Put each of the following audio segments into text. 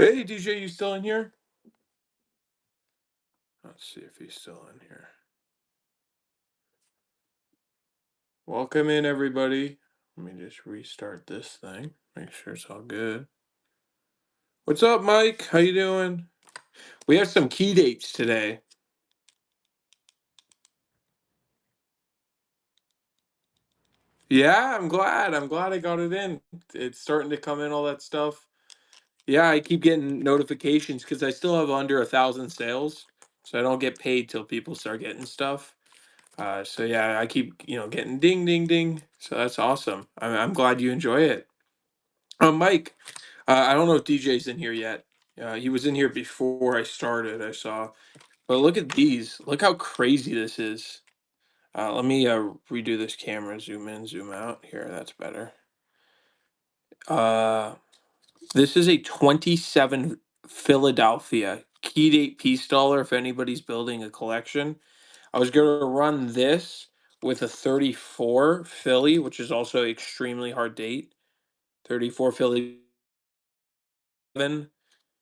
Hey, DJ, you still in here? Let's see if he's still in here. Welcome in, everybody. Let me just restart this thing. Make sure it's all good. What's up, Mike? How you doing? We have some key dates today. Yeah, I'm glad. I'm glad I got it in. It's starting to come in, all that stuff. Yeah, I keep getting notifications because I still have under 1,000 sales, so I don't get paid till people start getting stuff. So yeah, I keep getting ding, ding, ding. So that's awesome. I'm glad you enjoy it. Mike, I don't know if DJ's in here yet. He was in here before I started, I saw. But look at these. Look how crazy this is. Let me redo this camera. Zoom in, zoom out. Here, that's better. Uh, this is a 27 Philadelphia key date piece dollar. If anybody's building a collection, I was going to run this with a 34 Philly, which is also extremely hard date. 34 Philly.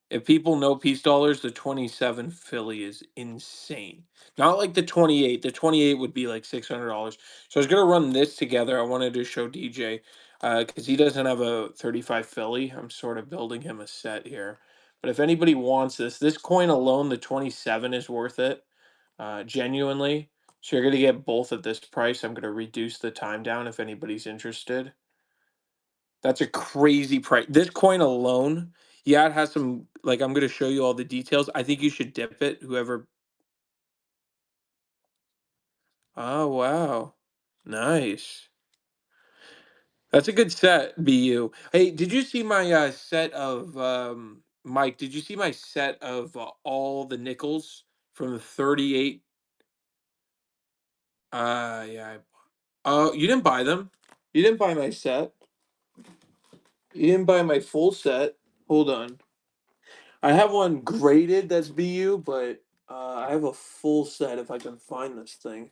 If people know piece dollars, the 27 Philly is insane. Not like the 28. The 28 would be like $600. So I was gonna run this together. I wanted to show DJ because he doesn't have a 35 Philly. I'm sort of building him a set here. But if anybody wants this coin alone, the 27 is worth it. Genuinely. So you're gonna get both at this price. I'm gonna reduce the time down if anybody's interested. That's a crazy price. This coin alone, yeah, it has some like I'm gonna show you all the details. I think you should dip it. Whoever. Oh wow, nice. That's a good set, BU. Hey, did you see my set of Mike? Did you see my set of all the nickels from the 38? Yeah. Oh, you didn't buy them. You didn't buy my set. You didn't buy my full set. Hold on. I have one graded that's BU, but I have a full set if I can find this thing.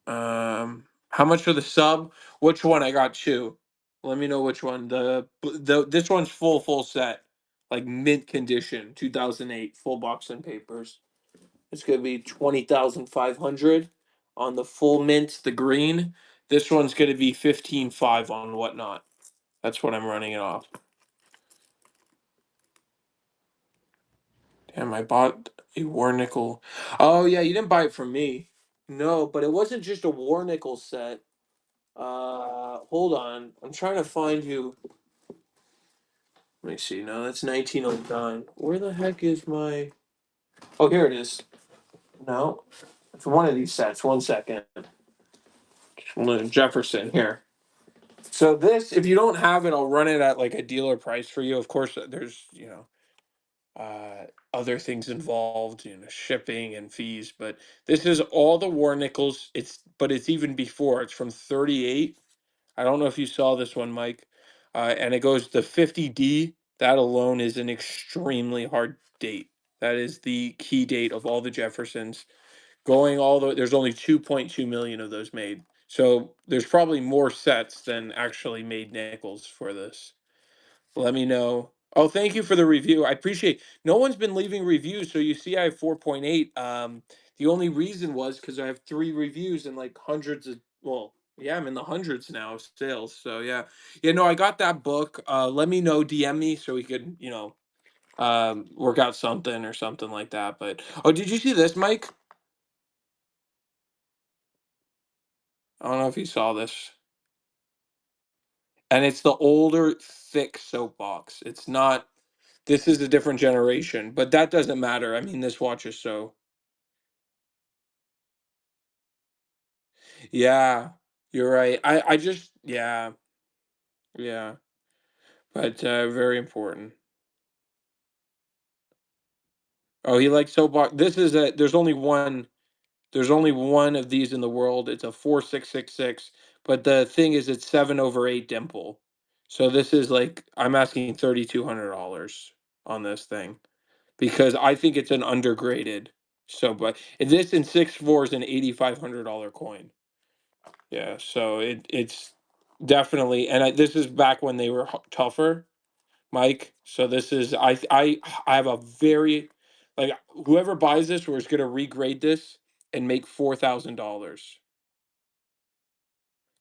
How much for the sub? Which one? I got two. Let me know which one. The this one's full set, like mint condition, 2008, full box and papers. It's gonna be 20,500 on the full mint, the green. This one's gonna be 15,500 on whatnot. That's what I'm running it off. Damn, I bought a war nickel. Oh yeah, you didn't buy it from me. No, but it wasn't just a war nickel set. Hold on. I'm trying to find you. Let me see. No, that's 1909. Where the heck is my? Oh, here it is. No, it's one of these sets. One second. Jefferson here. So this, if you don't have it, I'll run it at like a dealer price for you. Of course, there's other things involved, shipping and fees. But this is all the war nickels. It's even before. It's from 38. I don't know if you saw this one, Mike. And it goes the 50D. That alone is an extremely hard date. That is the key date of all the Jeffersons. Going all the there's only 2.2 million of those made. So there's probably more sets than actually made nickels for this. Let me know. Oh, thank you for the review. I appreciate. No one's been leaving reviews, so you see I have 4.8. The only reason was because I have three reviews and like hundreds of well, yeah, I'm in the hundreds now of sales. So yeah. Yeah, no, I got that book. Let me know, DM me so we could, work out something or something like that. But oh, did you see this, Mike? I don't know if you saw this. And it's the older, thick soapbox. It's not this is a different generation, but that doesn't matter. I mean, this watch is so yeah, you're right. I just yeah, yeah, but very important. Oh, he likes soapbox. This is a there's only one of these in the world. It's a 4666, but the thing is it's 7/8 dimple. So this is like I'm asking $3,200 on this thing because I think it's an undergraded. So, but this in 6/4 is an $8,500 coin. Yeah, so it's definitely, and this is back when they were tougher. Mike. So this is I have a very like whoever buys this was going to regrade this and make $4,000.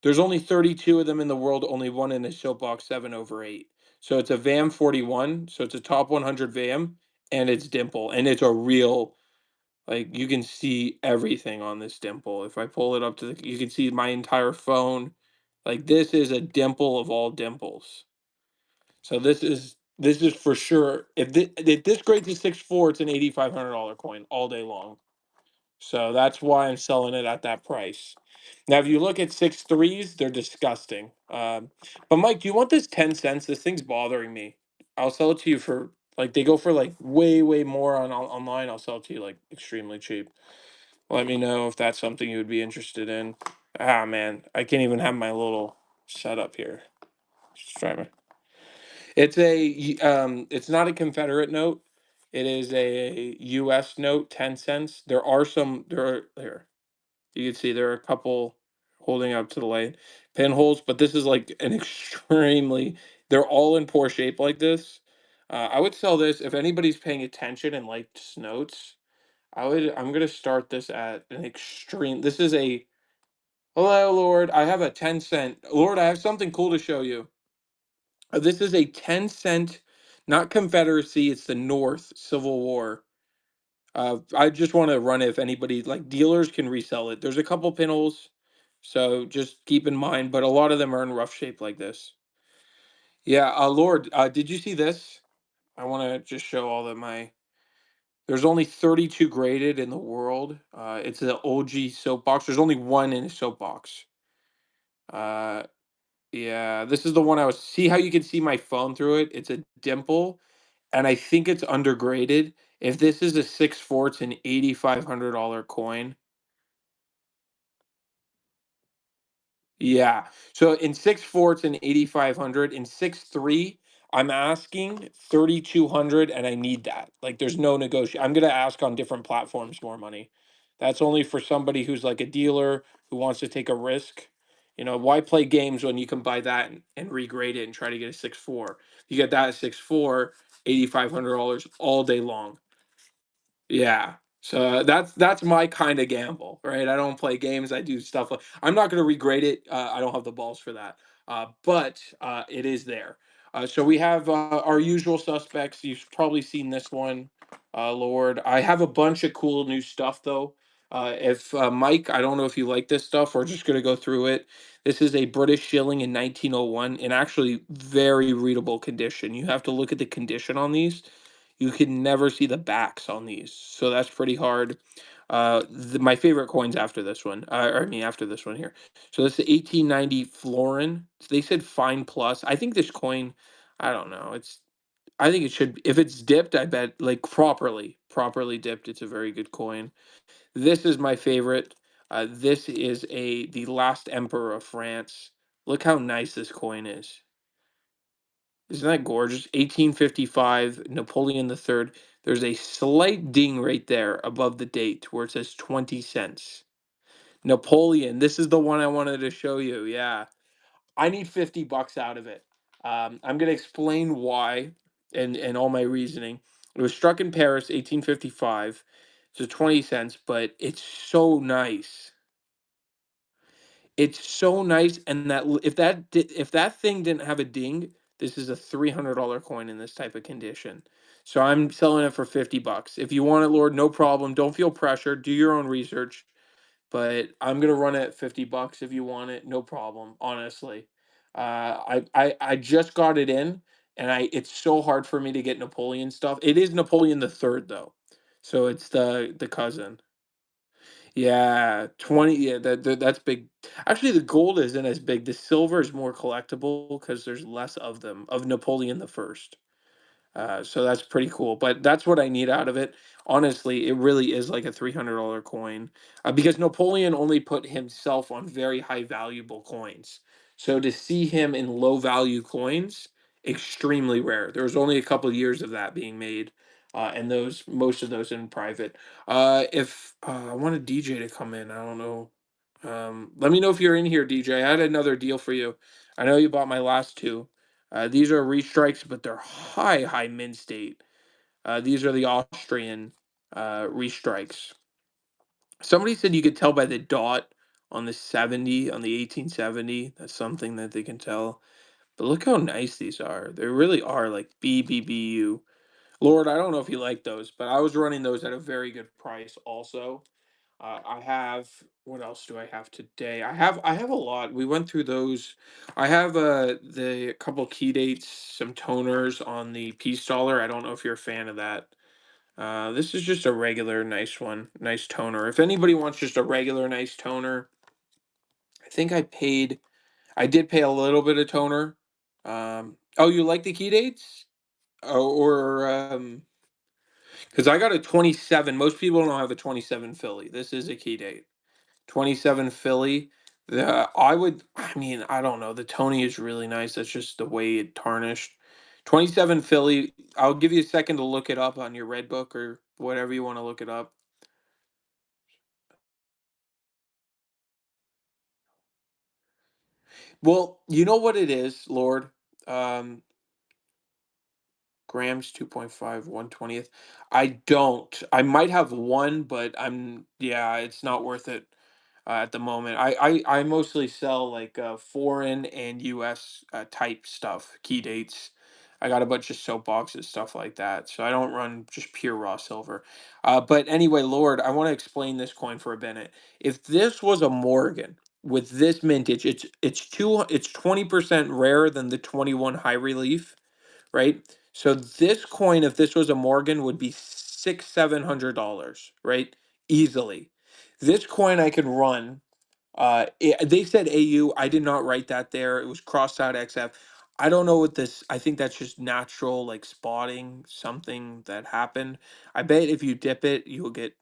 There's only 32 of them in the world, only one in a Soapbox 7 over 8. So it's a VAM 41, so it's a top 100 VAM, and it's dimple, and it's a real like you can see everything on this dimple. If I pull it up to the, you can see my entire phone. Like this is a dimple of all dimples. So this is for sure. If this grades a 6.4, it's an $8,500 coin all day long. So that's why I'm selling it at that price. Now, if you look at 6.3s, they're disgusting. But Mike, do you want this 10 cents? This thing's bothering me. I'll sell it to you for like they go for like way more online. I'll sell it to you like extremely cheap. Let me know if that's something you would be interested in. Ah man, I can't even have my little setup here. Just try my. It's not a Confederate note. It is a U.S. note, 10 cents. There. You can see there are a couple holding up to the light pinholes, but this is like an extremely. They're all in poor shape like this. I would sell this if anybody's paying attention and likes notes. I'm gonna start this at an extreme. This is a hello, Lord. I have a 10 cent. Lord, I have something cool to show you. This is a 10 cent, not Confederacy. It's the North Civil War. I just want to run it if anybody like dealers can resell it. There's a couple pinholes, so just keep in mind. But a lot of them are in rough shape like this. Yeah, Lord, did you see this? I want to just show all that my. There's only 32 graded in the world. It's the OG soapbox. There's only one in a soapbox. Uh, yeah, this is the one I was. See how you can see my phone through it? It's a dimple, and I think it's undergraded. If this is a 6.4, it's an $8,500 coin. Yeah. So in 6.4, it's an 8,500. In 6.3, I'm asking 3,200, and I need that. Like, there's no negotiation. I'm gonna ask on different platforms more money. That's only for somebody who's like a dealer who wants to take a risk. Why play games when you can buy that and regrade it and try to get a 6.4? You get that at 6.4, $8,500 all day long. Yeah. So that's my kind of gamble, right? I don't play games. I do stuff like I'm not going to regrade it. I don't have the balls for that. But it is there. So we have our usual suspects. You've probably seen this one, Lord. I have a bunch of cool new stuff though. If Mike, I don't know if you like this stuff. We're just going to go through it. This is a British shilling in 1901 in actually very readable condition. You have to look at the condition on these. You can never see the backs on these, so that's pretty hard. My favorite coins after this one, or I mean after this one here. So this is 1890 florin. They said fine plus. I think this coin, I don't know. I think it should. If it's dipped, I bet like properly dipped. It's a very good coin. This is my favorite. This is the last emperor of France. Look how nice this coin is. Isn't that gorgeous? 1855, Napoleon III. There's a slight ding right there above the date where it says 20 cents. Napoleon, this is the one I wanted to show you. Yeah. I need 50 bucks out of it. I'm going to explain why and all my reasoning. It was struck in Paris, 1855. So 20 cents, but it's so nice. It's so nice, and if that thing didn't have a ding, this is a $300 coin in this type of condition. So I'm selling it for 50 bucks. If you want it, Lord, no problem. Don't feel pressure. Do your own research, but I'm gonna run it at 50 bucks if you want it. No problem, honestly. I just got it in, and it's so hard for me to get Napoleon stuff. It is Napoleon the Third though, so it's the cousin. Yeah, 20, yeah, that's big. Actually, the gold isn't as big. The silver is more collectible because there's less of them, of Napoleon the First. So that's pretty cool. But that's what I need out of it. Honestly, it really is like a $300 coin because Napoleon only put himself on very high valuable coins. So to see him in low value coins, extremely rare. There was only a couple of years of that being made, and those most of those in private. If I want a DJ to come in, I don't know. Let me know if you're in here, DJ. I had another deal for you. I know you bought my last two. These are restrikes, but they're high min state. These are the Austrian restrikes. Somebody said you could tell by the dot on the 70, on the 1870. That's something that they can tell. But look how nice these are. They really are like BBBU. Lord, I don't know if you like those, but I was running those at a very good price also. I have, what else do I have today? I have a lot. We went through those. I have the couple key dates, some toners on the Peace Dollar. I don't know if you're a fan of that. This is just a regular nice one, nice toner. If anybody wants just a regular nice toner, I think I did pay a little bit of toner. Oh, you like the key dates? Or because I got a 27. Most people don't have a 27 Philly. This is a key date. 27 Philly. I mean, I don't know. The Tony is really nice. That's just the way it tarnished. 27 Philly. I'll give you a second to look it up on your Red Book or whatever you want to look it up. Well, you know what it is, Lord. Um, grams 2.5 1/20th. I don't. I might have one, but yeah, it's not worth it at the moment. I mostly sell like foreign and US type stuff, key dates. I got a bunch of soapboxes, stuff like that. So I don't run just pure raw silver. But anyway, Lord, I want to explain this coin for a minute. If this was a Morgan with this mintage, it's 20% rarer than the 21 high relief, right? So this coin, if this was a Morgan, would be $700, right? Easily. This coin I could run. They said AU. I did not write that there. It was crossed out XF. I don't know what this. I think that's just natural, like spotting something that happened. I bet if you dip it, you'll get.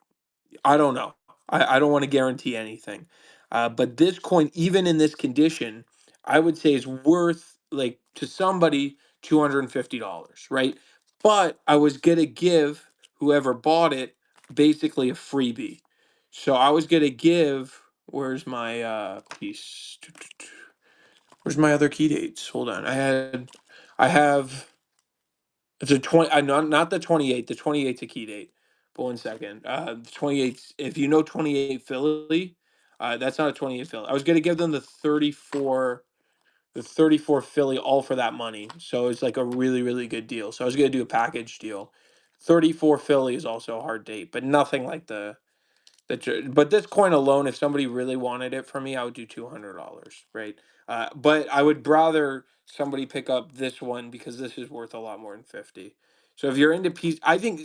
I don't know. I don't want to guarantee anything. But this coin, even in this condition, I would say is worth like to somebody $250, right? But I was gonna give whoever bought it basically a freebie. So I was gonna give, where's my piece? Where's my other key dates? Hold on. I have it's a 20, not the 28th. The 28th a key date. But one second. The 28th, if you know 28 Philly, that's not a 28 Philly. I was gonna give them the 34 Philly all for that money. So it's like a really, really good deal. So I was gonna do a package deal. 34 Philly is also a hard date, but nothing like but this coin alone, if somebody really wanted it from me, I would do $200, right? But I would rather somebody pick up this one because this is worth a lot more than 50. So if you're into peace, I think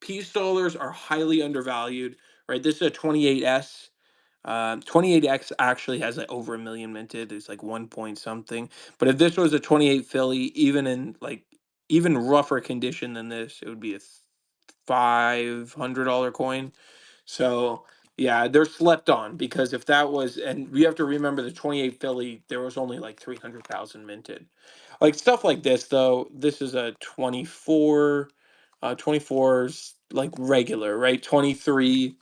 peace dollars are highly undervalued, right? This is a 28S. 28X actually has like over a million minted. It's like one point something. But if this was a 28 Philly, even in like even rougher condition than this, it would be a $500 coin. So yeah, they're slept on because if that was, and we have to remember the 28 Philly, there was only like 300,000 minted. Like stuff like this though, this is a 24, 24's like regular, right? 23,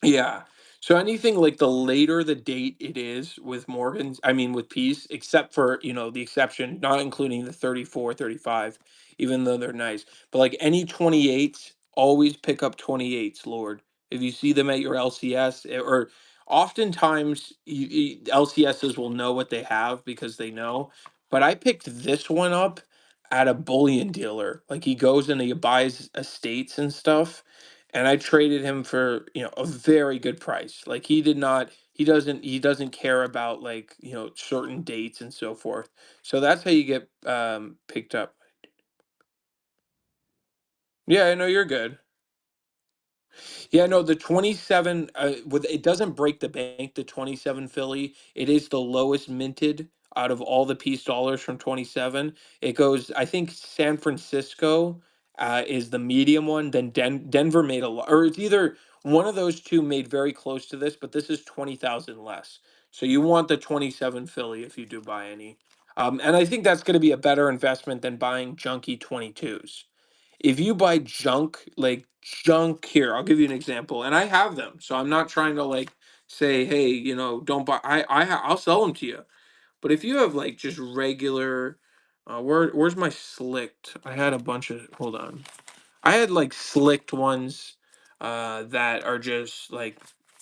yeah. So anything like the later the date it is with Morgans, I mean with Peace, except for, the exception, not including the 34, 35, even though they're nice. But like any 28s, always pick up 28s, Lord. If you see them at your LCS, or oftentimes LCSs will know what they have because they know. But I picked this one up at a bullion dealer. Like he goes and he buys estates and stuff, and I traded him for, a very good price. Like he doesn't care about like, certain dates and so forth. So that's how you get picked up. Yeah, I know you're good. Yeah, no, the 27 with it doesn't break the bank, the 27 Philly. It is the lowest minted out of all the piece dollars from 27. It goes, I think San Francisco is the medium one, then Denver made a lot, or it's either one of those two made very close to this, but this is 20,000 less. So you want the 27 Philly if you do buy any. And I think that's going to be a better investment than buying junky 22s. If you buy junk, like junk here, I'll give you an example, and I have them, so I'm not trying to like say, hey, don't buy. I'll sell them to you. But if you have like just regular, Where's my slicked? I had a bunch of. Hold on. I had like slicked ones that are just like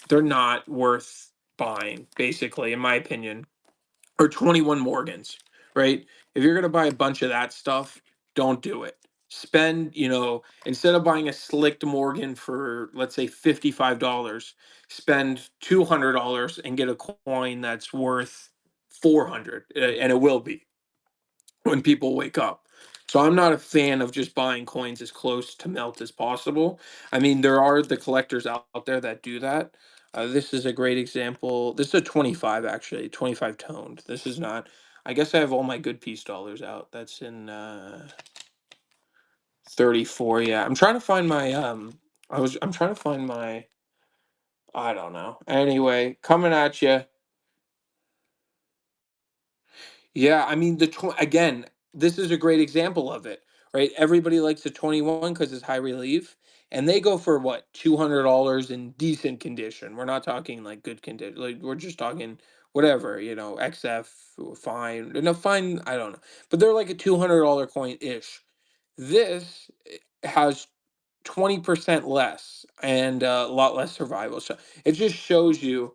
they're not worth buying, basically, in my opinion. Or 21 Morgans, right? If you're gonna buy a bunch of that stuff, don't do it. Spend, instead of buying a slicked Morgan for let's say $55, spend $200 and get a coin that's worth 400, and it will be when people wake up. So I'm not a fan of just buying coins as close to melt as possible. I mean, there are the collectors out there that do that. This is a great example. This is a 25 actually, 25 toned. This is not. I guess I have all my good piece dollars out. That's in 34. Yeah, I'm trying to find my I'm trying to find my. I don't know. Anyway, coming at you. Yeah, I mean again, this is a great example of it, right? Everybody likes a 21 because it's high relief, and they go for what, $200 in decent condition. We're not talking like good condition, like we're just talking whatever, XF fine, no fine, I don't know, but they're like a $200 coin ish. This has 20% less and a lot less survival. So it just shows you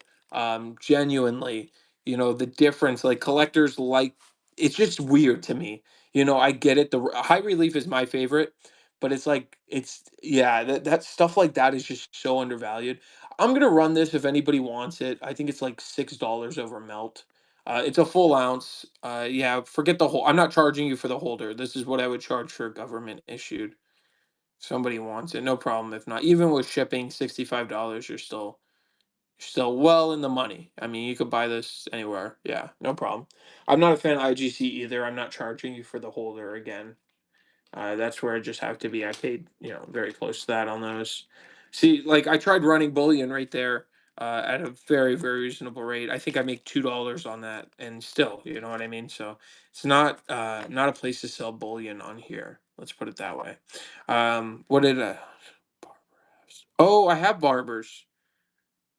genuinely, the difference. Like collectors like it's just weird to me. I get it. The high relief is my favorite, but it's like it's yeah, that stuff like that is just so undervalued. I'm gonna run this if anybody wants it. I think it's like $6 over melt. It's a full ounce. Yeah, forget the whole. I'm not charging you for the holder. This is what I would charge for government issued. Somebody wants it, no problem. If not, even with shipping, $65, you're still well in the money. I mean, you could buy this anywhere. Yeah, no problem. I'm not a fan of IGC either. I'm not charging you for the holder again. That's where I just have to be. I paid, very close to that on those. See, like I tried running bullion right there at a very, very reasonable rate. I think I make $2 on that, and still, you know what I mean. So it's not a place to sell bullion on here. Let's put it that way. What did Oh, I have barbers.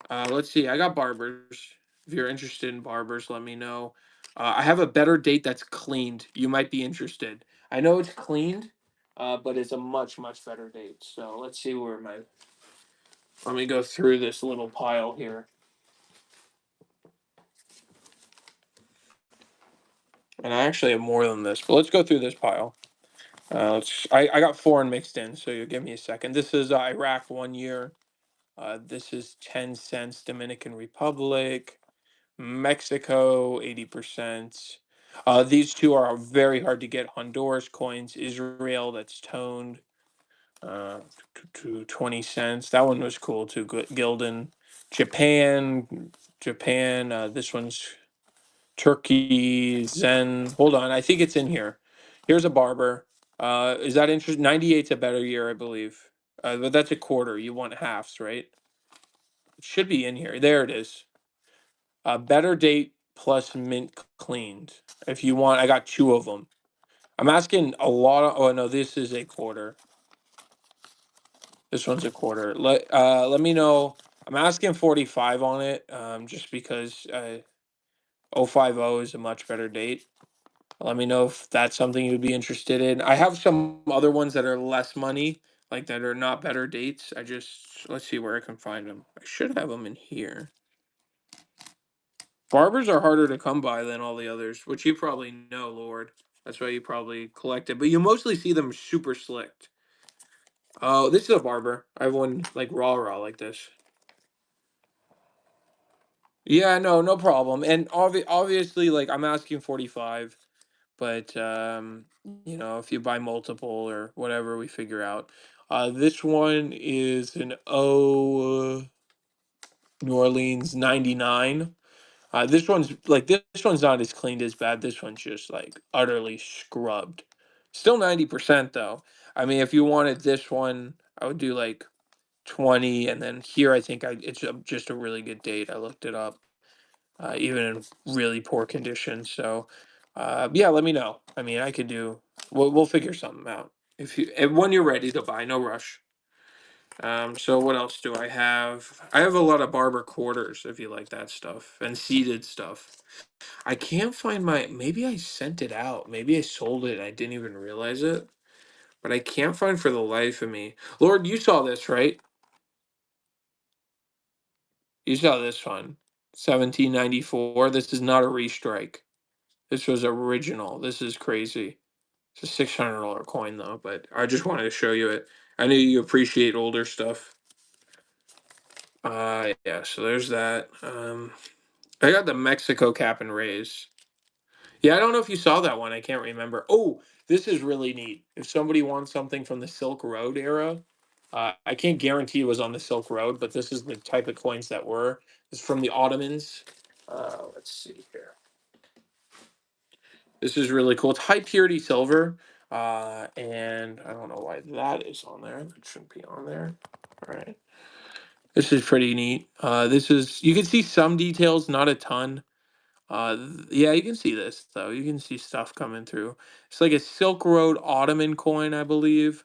Let's see. I got barbers. If you're interested in barbers, let me know. I have a better date that's cleaned. You might be interested. I know it's cleaned, but it's a much, much better date. So let's see where my. Let me go through this little pile here. And I actually have more than this, but let's go through this pile. I got foreign mixed in, so you give me a second. This is Iraq 1 year. This is 10 cents Dominican Republic. Mexico, 80%. These two are very hard to get. Honduras coins, Israel, that's toned, to 20 cents. That one was cool too. Gildan. Japan. This one's Turkey, Zen. Hold on, I think it's in here. Here's a barber. Is that interesting? 98's a better year, I believe. But that's a quarter. You want halves, right? It should be in here. There it is. Better date plus mint cleaned. If you want, I got two of them. I'm asking a lot of. Oh no, this is a quarter. This one's a quarter. Let me know. I'm asking 45 on it, just because 050 is a much better date. Let me know if that's something you'd be interested in. I have some other ones that are less money, like that are not better dates. Let's see where I can find them. I should have them in here. Barbers are harder to come by than all the others, which you probably know, Lord. That's why you probably collect it. But you mostly see them super slicked. Oh, this is a barber. I have one like raw like this. Yeah, no problem. And obviously, like I'm asking 45, but if you buy multiple or whatever, we figure out. This one is an New Orleans 99. This one's not as cleaned as bad. This one's just like utterly scrubbed. Still 90% though. I mean, if you wanted this one, I would do like 20, and then here I think it's just a really good date. I looked it up, even in really poor condition. So, yeah, let me know. I mean, I could do. We'll figure something out if when you're ready to buy. No rush. So what else do I have? I have a lot of barber quarters if you like that stuff and seated stuff. I can't find my, maybe I sent it out. Maybe I sold it and I didn't even realize it. But I can't find for the life of me. Lord, you saw this, right? You saw this one. 1794. This is not a restrike. This was original. This is crazy. It's a $600 coin though, but I just wanted to show you it. I know you appreciate older stuff. Yeah, so there's that. I got the Mexico cap and raise. Yeah, I don't know if you saw that one. I can't remember. Oh, this is really neat. If somebody wants something from the Silk Road era, I can't guarantee it was on the Silk Road, but this is the type of coins that were. It's from the Ottomans. Let's see here. This is really cool. It's high purity silver, and I don't know why that is on there. That shouldn't be on there. All right. This is pretty neat. This is, you can see some details, not a ton. Yeah, you can see this though. You can see stuff coming through. It's like a Silk Road Ottoman coin, I believe.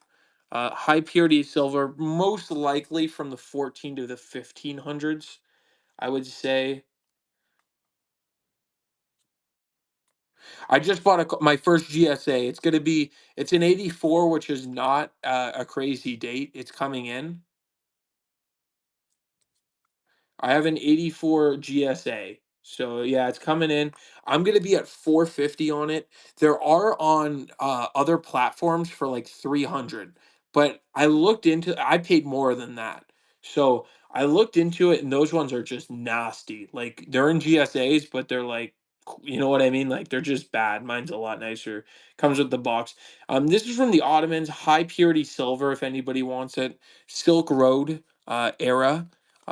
High purity silver, most likely from the 14 to the 1500s, I would say. I just bought my first GSA. It's gonna be, it's an 84, which is not a crazy date. It's coming in. I have an 84 GSA. So yeah, it's coming in. I'm gonna be at 450 on it. There are on other platforms for like 300, but I paid more than that. So I looked into it and those ones are just nasty. Like they're in GSAs, but they're like, you know what I mean? Like they're just bad. Mine's a lot nicer. Comes with the box. This is from the Ottomans, high purity silver, if anybody wants it. Silk Road era,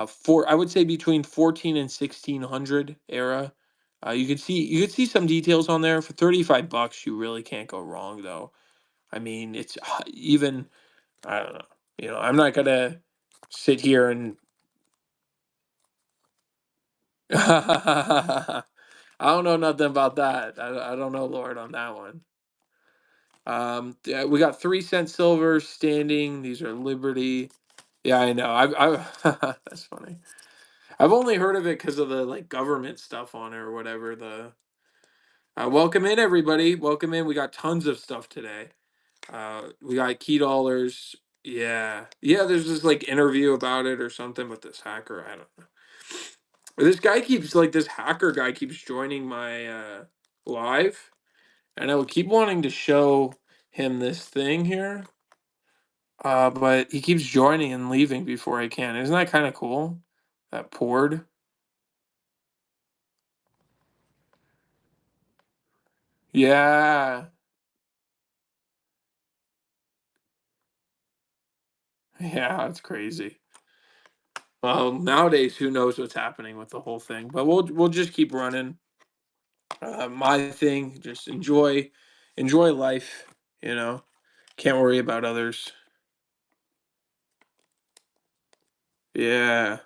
for I would say between 14 and 1600 era. You could see some details on there for 35 bucks. You really can't go wrong though. I mean, it's even, I don't know. I'm not gonna sit here and I don't know nothing about that. I don't know, Lord, on that one. Yeah, we got 3 cent silver standing. These are Liberty. Yeah, I know. That's funny. I've only heard of it because of the like government stuff on it or whatever. The welcome in everybody. Welcome in. We got tons of stuff today. We got key dollars. Yeah, yeah. There's this like interview about it or something with this hacker. I don't know. This hacker guy keeps joining my live, and I would keep wanting to show him this thing here. But he keeps joining and leaving before I can. Isn't that kind of cool? That poured. Yeah. Yeah, it's crazy. Well, nowadays, who knows what's happening with the whole thing? But we'll just keep running. My thing, just enjoy life. You know, can't worry about others. Yeah.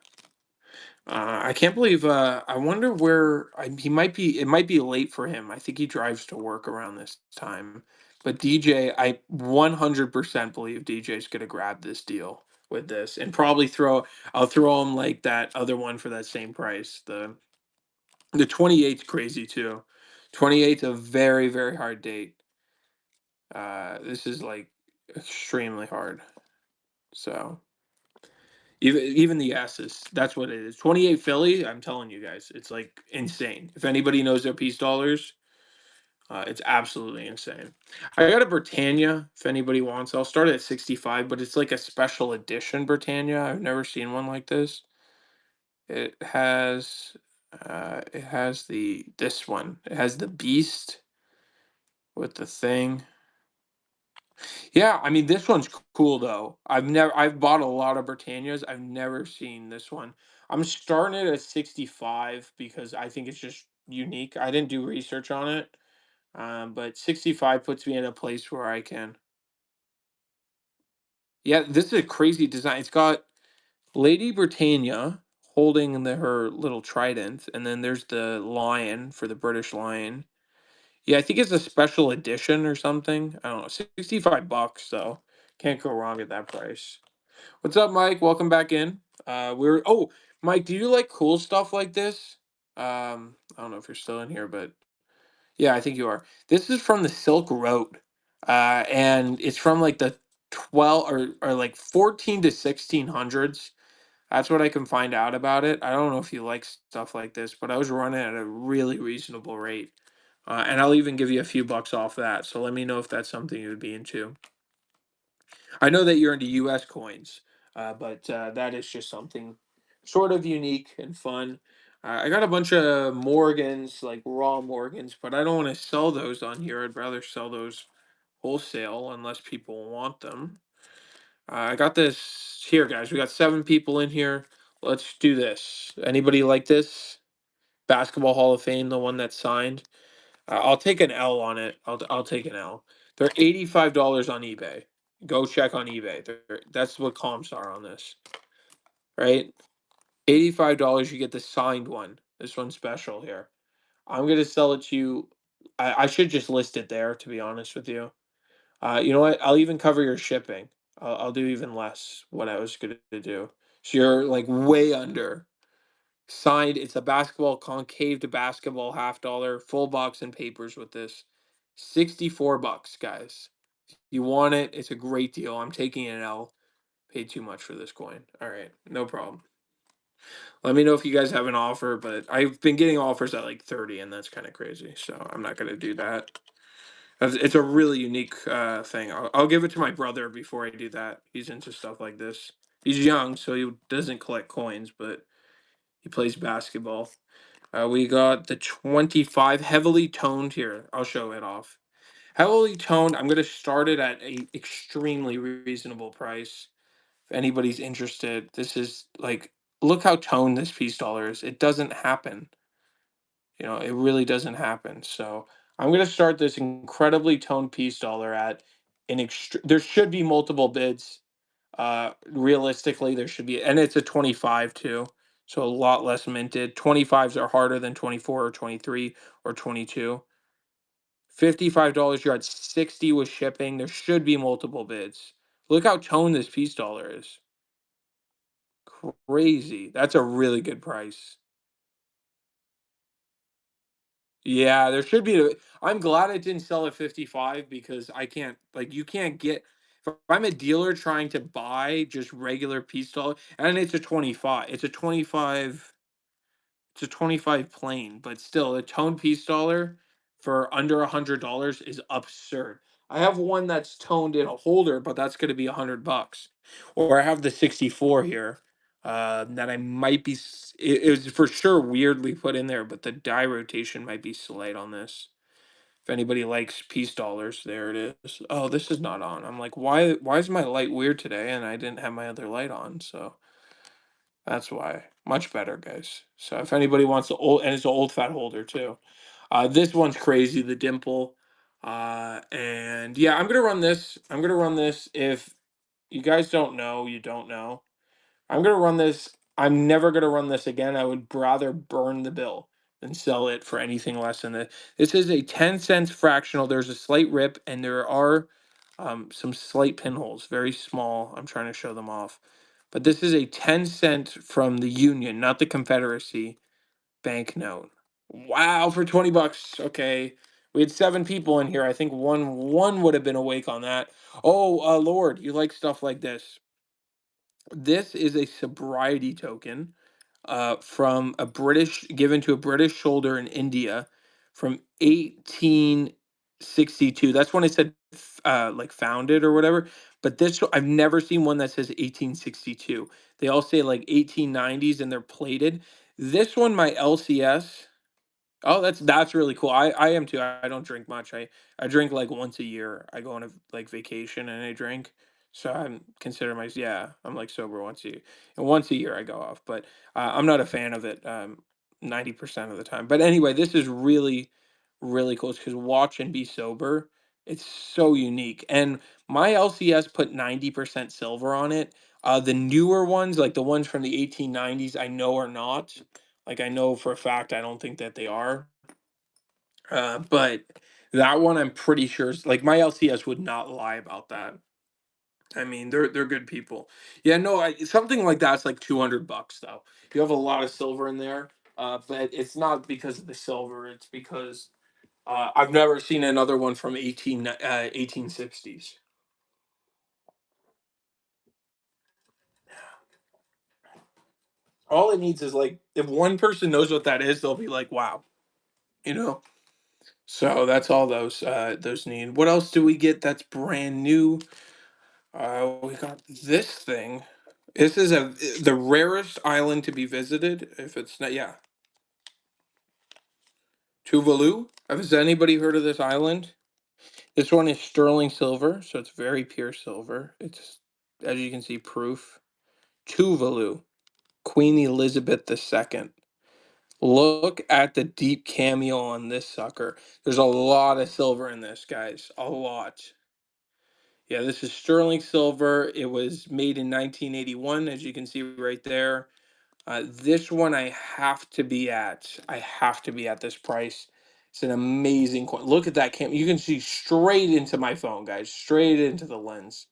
I can't believe. I wonder where he might be. It might be late for him. I think he drives to work around this time. But DJ, I 100% believe DJ's gonna grab this deal with this and probably throw. I'll throw him like that other one for that same price. The 28's crazy too. 28's a very, very hard date. This is like extremely hard. So even the S's, that's what it is. 28 Philly, I'm telling you guys, it's like insane. If anybody knows their piece dollars, it's absolutely insane. I got a Britannia if anybody wants. I'll start at 65, but it's like a special edition Britannia. I've never seen one like this. It has the this one. It has the beast with the thing. Yeah, I mean this one's cool though. I've bought a lot of Britannias. I've never seen this one. I'm starting it at 65 because I think it's just unique. I didn't do research on it. But 65 puts me in a place where I can. Yeah, this is a crazy design. It's got Lady Britannia holding her little trident, and then there's the lion for the British lion. Yeah, I think it's a special edition or something. I don't know. 65 bucks though. Can't go wrong at that price. What's up, Mike? Welcome back in. We're oh, Mike, do you like cool stuff like this? I don't know if you're still in here, but yeah, I think you are. This is from the Silk Road, and it's from like the 12 or like 14 to 1600s. That's what I can find out about it. I don't know if you like stuff like this, but I was running at a really reasonable rate, and I'll even give you a few bucks off that. So let me know if that's something you would be into. I know that you're into U.S. coins, but that is just something sort of unique and fun. I got a bunch of Morgans, like raw Morgans, but I don't want to sell those on here. I'd rather sell those wholesale unless people want them. I got this here, guys. We got 7 people in here. Let's do this. Anybody like this? Basketball Hall of Fame, the one that's signed. I'll take an L on it. I'll take an L. They're $85 on eBay. Go check on eBay. That's what comps are on this, right? $85. You get the signed one. This one's special here. I'm gonna sell it to you. I should just list it there, to be honest with you. You know what? I'll even cover your shipping. I'll do even less what I was gonna do. So you're like way under. Signed. It's a basketball concave basketball $half, full box and papers with this. 64 bucks, guys. You want it? It's a great deal. I'm taking an L. Paid too much for this coin. All right, no problem. Let me know if you guys have an offer, but I've been getting offers at like 30, and that's kind of crazy. So I'm not gonna do that. It's a really unique thing. I'll give it to my brother before I do that. He's into stuff like this. He's young, so he doesn't collect coins, but he plays basketball. We got the 25 heavily toned here. I'll show it off. Heavily toned. I'm gonna start it at a extremely reasonable price. If anybody's interested, this is like, look how toned this piece dollar is. It doesn't happen. It really doesn't happen. So I'm gonna start this incredibly toned piece dollar at there should be multiple bids. Realistically, there should be, and it's a 25 too, so a lot less minted. 25s are harder than 24 or 23 or 22. $55, you're at 60 with shipping. There should be multiple bids. Look how toned this piece dollar is. Crazy. That's a really good price. Yeah, there should be I'm glad I didn't sell at 55 because I can't, like, you can't get, if I'm a dealer trying to buy just regular piece dollar, and it's a 25. It's a 25 plain, but still, a tone piece dollar for under $100 is absurd. I have one that's toned in a holder, but that's going to be $100. Or I have the 64 here, that I might be. It was for sure weirdly put in there, but the die rotation might be slight on this. If anybody likes piece dollars, there it is. Oh, this is not on. I'm like, why? Why is my light weird today? And I didn't have my other light on, so. That's why. Much better, guys. So if anybody wants the old, and it's an old fat holder too. This one's crazy, the dimple. And yeah, I'm gonna run this. I'm gonna run this. If you guys don't know, you don't know. I'm gonna run this. I'm never gonna run this again. I would rather burn the bill than sell it for anything less than this. This is a 10 cents fractional. There's a slight rip, and there are some slight pinholes, very small. I'm trying to show them off. But this is a 10 cent from the Union, not the Confederacy banknote. Wow, for 20 bucks. Okay. We had 7 people in here. I think one would have been awake on that. Oh, Lord, you like stuff like this. This is a sobriety token from a British, given to a British soldier in India from 1862. That's when it said like founded or whatever. But this, I've never seen one that says 1862. They all say like 1890s and they're plated. This one, my LCS. Oh, that's really cool. I am too. I don't drink much. I drink like once a year. I go on a like vacation and I drink. So I'm consider my yeah. I'm like sober once a year, and once a year I go off. But I'm not a fan of it. 90% of the time. But anyway, this is really really cool because watch and be sober. It's so unique. And my LCS put 90% silver on it. The newer ones, like the ones from the 1890s, I know are not. Like I know for a fact I don't think that they are. But that one I'm pretty sure is like my LCS would not lie about that. I mean, they're good people. Yeah, no, something like that's like 200 bucks though. You have a lot of silver in there, but it's not because of the silver. It's because I've never seen another one from 1860s. All it needs is like if one person knows what that is, they'll be like, "Wow," you know. So that's all those need. What else do we get that's brand new? We got this thing. This is the rarest island to be visited. If it's not, yeah, Tuvalu. Has anybody heard of this island? This one is sterling silver, so it's very pure silver. It's, as you can see, proof. Tuvalu, Queen Elizabeth II. Look at the deep cameo on this sucker. There's a lot of silver in this, guys. A lot. Yeah, this is sterling silver. It was made in 1981, as you can see right there. This one I have to be at. I have to be at this price. It's an amazing coin. Look at that cam. You can see straight into my phone, guys. Straight into the lens.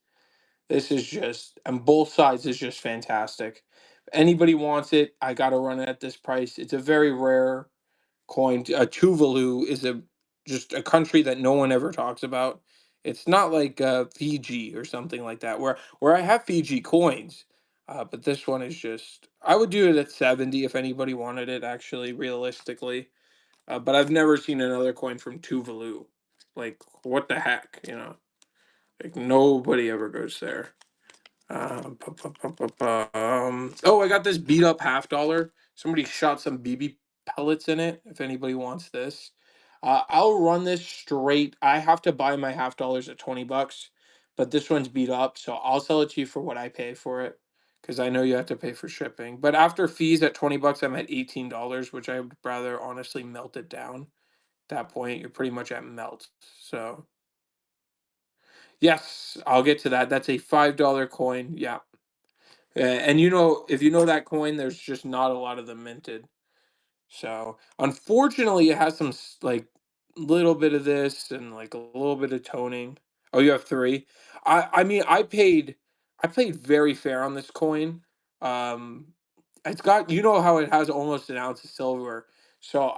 This is just, on both sides is just fantastic. If anybody wants it, I gotta run it at this price. It's a very rare coin. Tuvalu is a just a country that no one ever talks about. It's not like Fiji or something like that, where I have Fiji coins, but this one is just. I would do it at 70 if anybody wanted it. Actually, realistically, but I've never seen another coin from Tuvalu. Like what the heck, you know? Like nobody ever goes there. Oh, I got this beat up half dollar. Somebody shot some BB pellets in it. If anybody wants this, I'll run this straight. I have to buy my half dollars at 20 bucks, but this one's beat up, so I'll sell it to you for what I pay for it, because I know you have to pay for shipping. But after fees at 20 bucks, I'm at $18, which I would rather honestly melt it down. At that point, you're pretty much at melt. So yes, I'll get to that. That's a $5 coin. Yeah. And you know, if you know that coin, there's just not a lot of them minted. So unfortunately, it has some like little bit of this and like a little bit of toning. Oh, you have three. I mean, I played very fair on this coin. Um, it's got, you know how it has almost an ounce of silver. So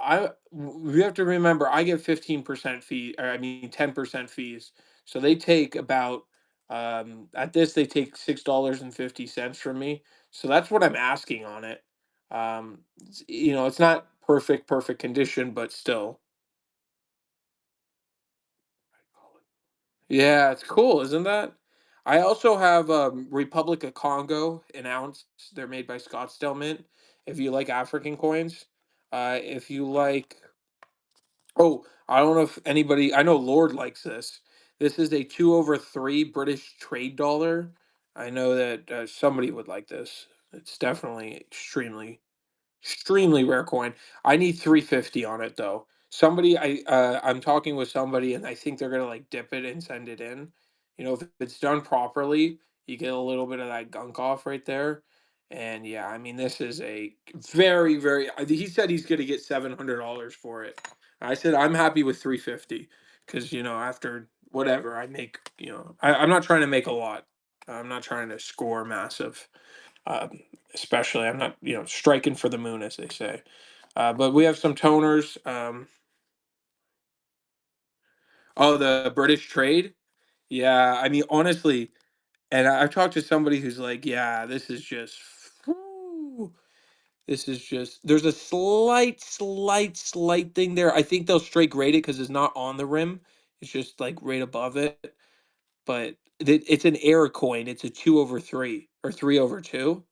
we have to remember I get 15% fee, or I mean 10% fees. So they take about at this they take $6.50 from me. So that's what I'm asking on it. You know, it's not perfect condition, but still. Yeah, it's cool, isn't that? I also have Republic of Congo, an ounce. They're made by Scottsdale Mint. If you like African coins, if you like, oh, I don't know if anybody. I know Lord likes this. This is a 2/3 British trade dollar. I know that somebody would like this. It's definitely extremely rare coin. I need 350 on it though. Somebody I'm talking with somebody and I think they're gonna like dip it and send it in. You know, if it's done properly, you get a little bit of that gunk off right there. And yeah, I mean this is a very he said he's gonna get $700 for it. I said I'm happy with 350 because you know after whatever I make, you know, I'm not trying to make a lot. I'm not trying to score massive. Um, Especially, I'm not, you know, striking for the moon, as they say. But we have some toners. Oh, the British trade. Yeah, I mean, honestly, and I've talked to somebody who's like, yeah, this is just, whew, this is just. There's a slight thing there. I think they'll straight grade it because it's not on the rim. It's just like right above it. But it's an air coin. It's a 2/3 or 3/2.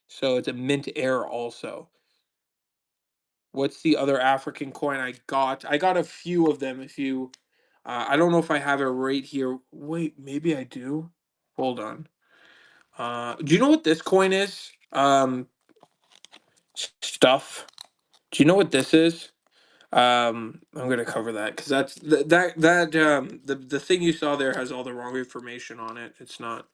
So it's a mint air also. What's the other African coin I got? I got a few of them. If you, I don't know if I have it right here. Wait, maybe I do. Hold on. Do you know what this coin is? Stuff. Do you know what this is? I'm gonna cover that because that's the thing you saw there has all the wrong information on it. It's not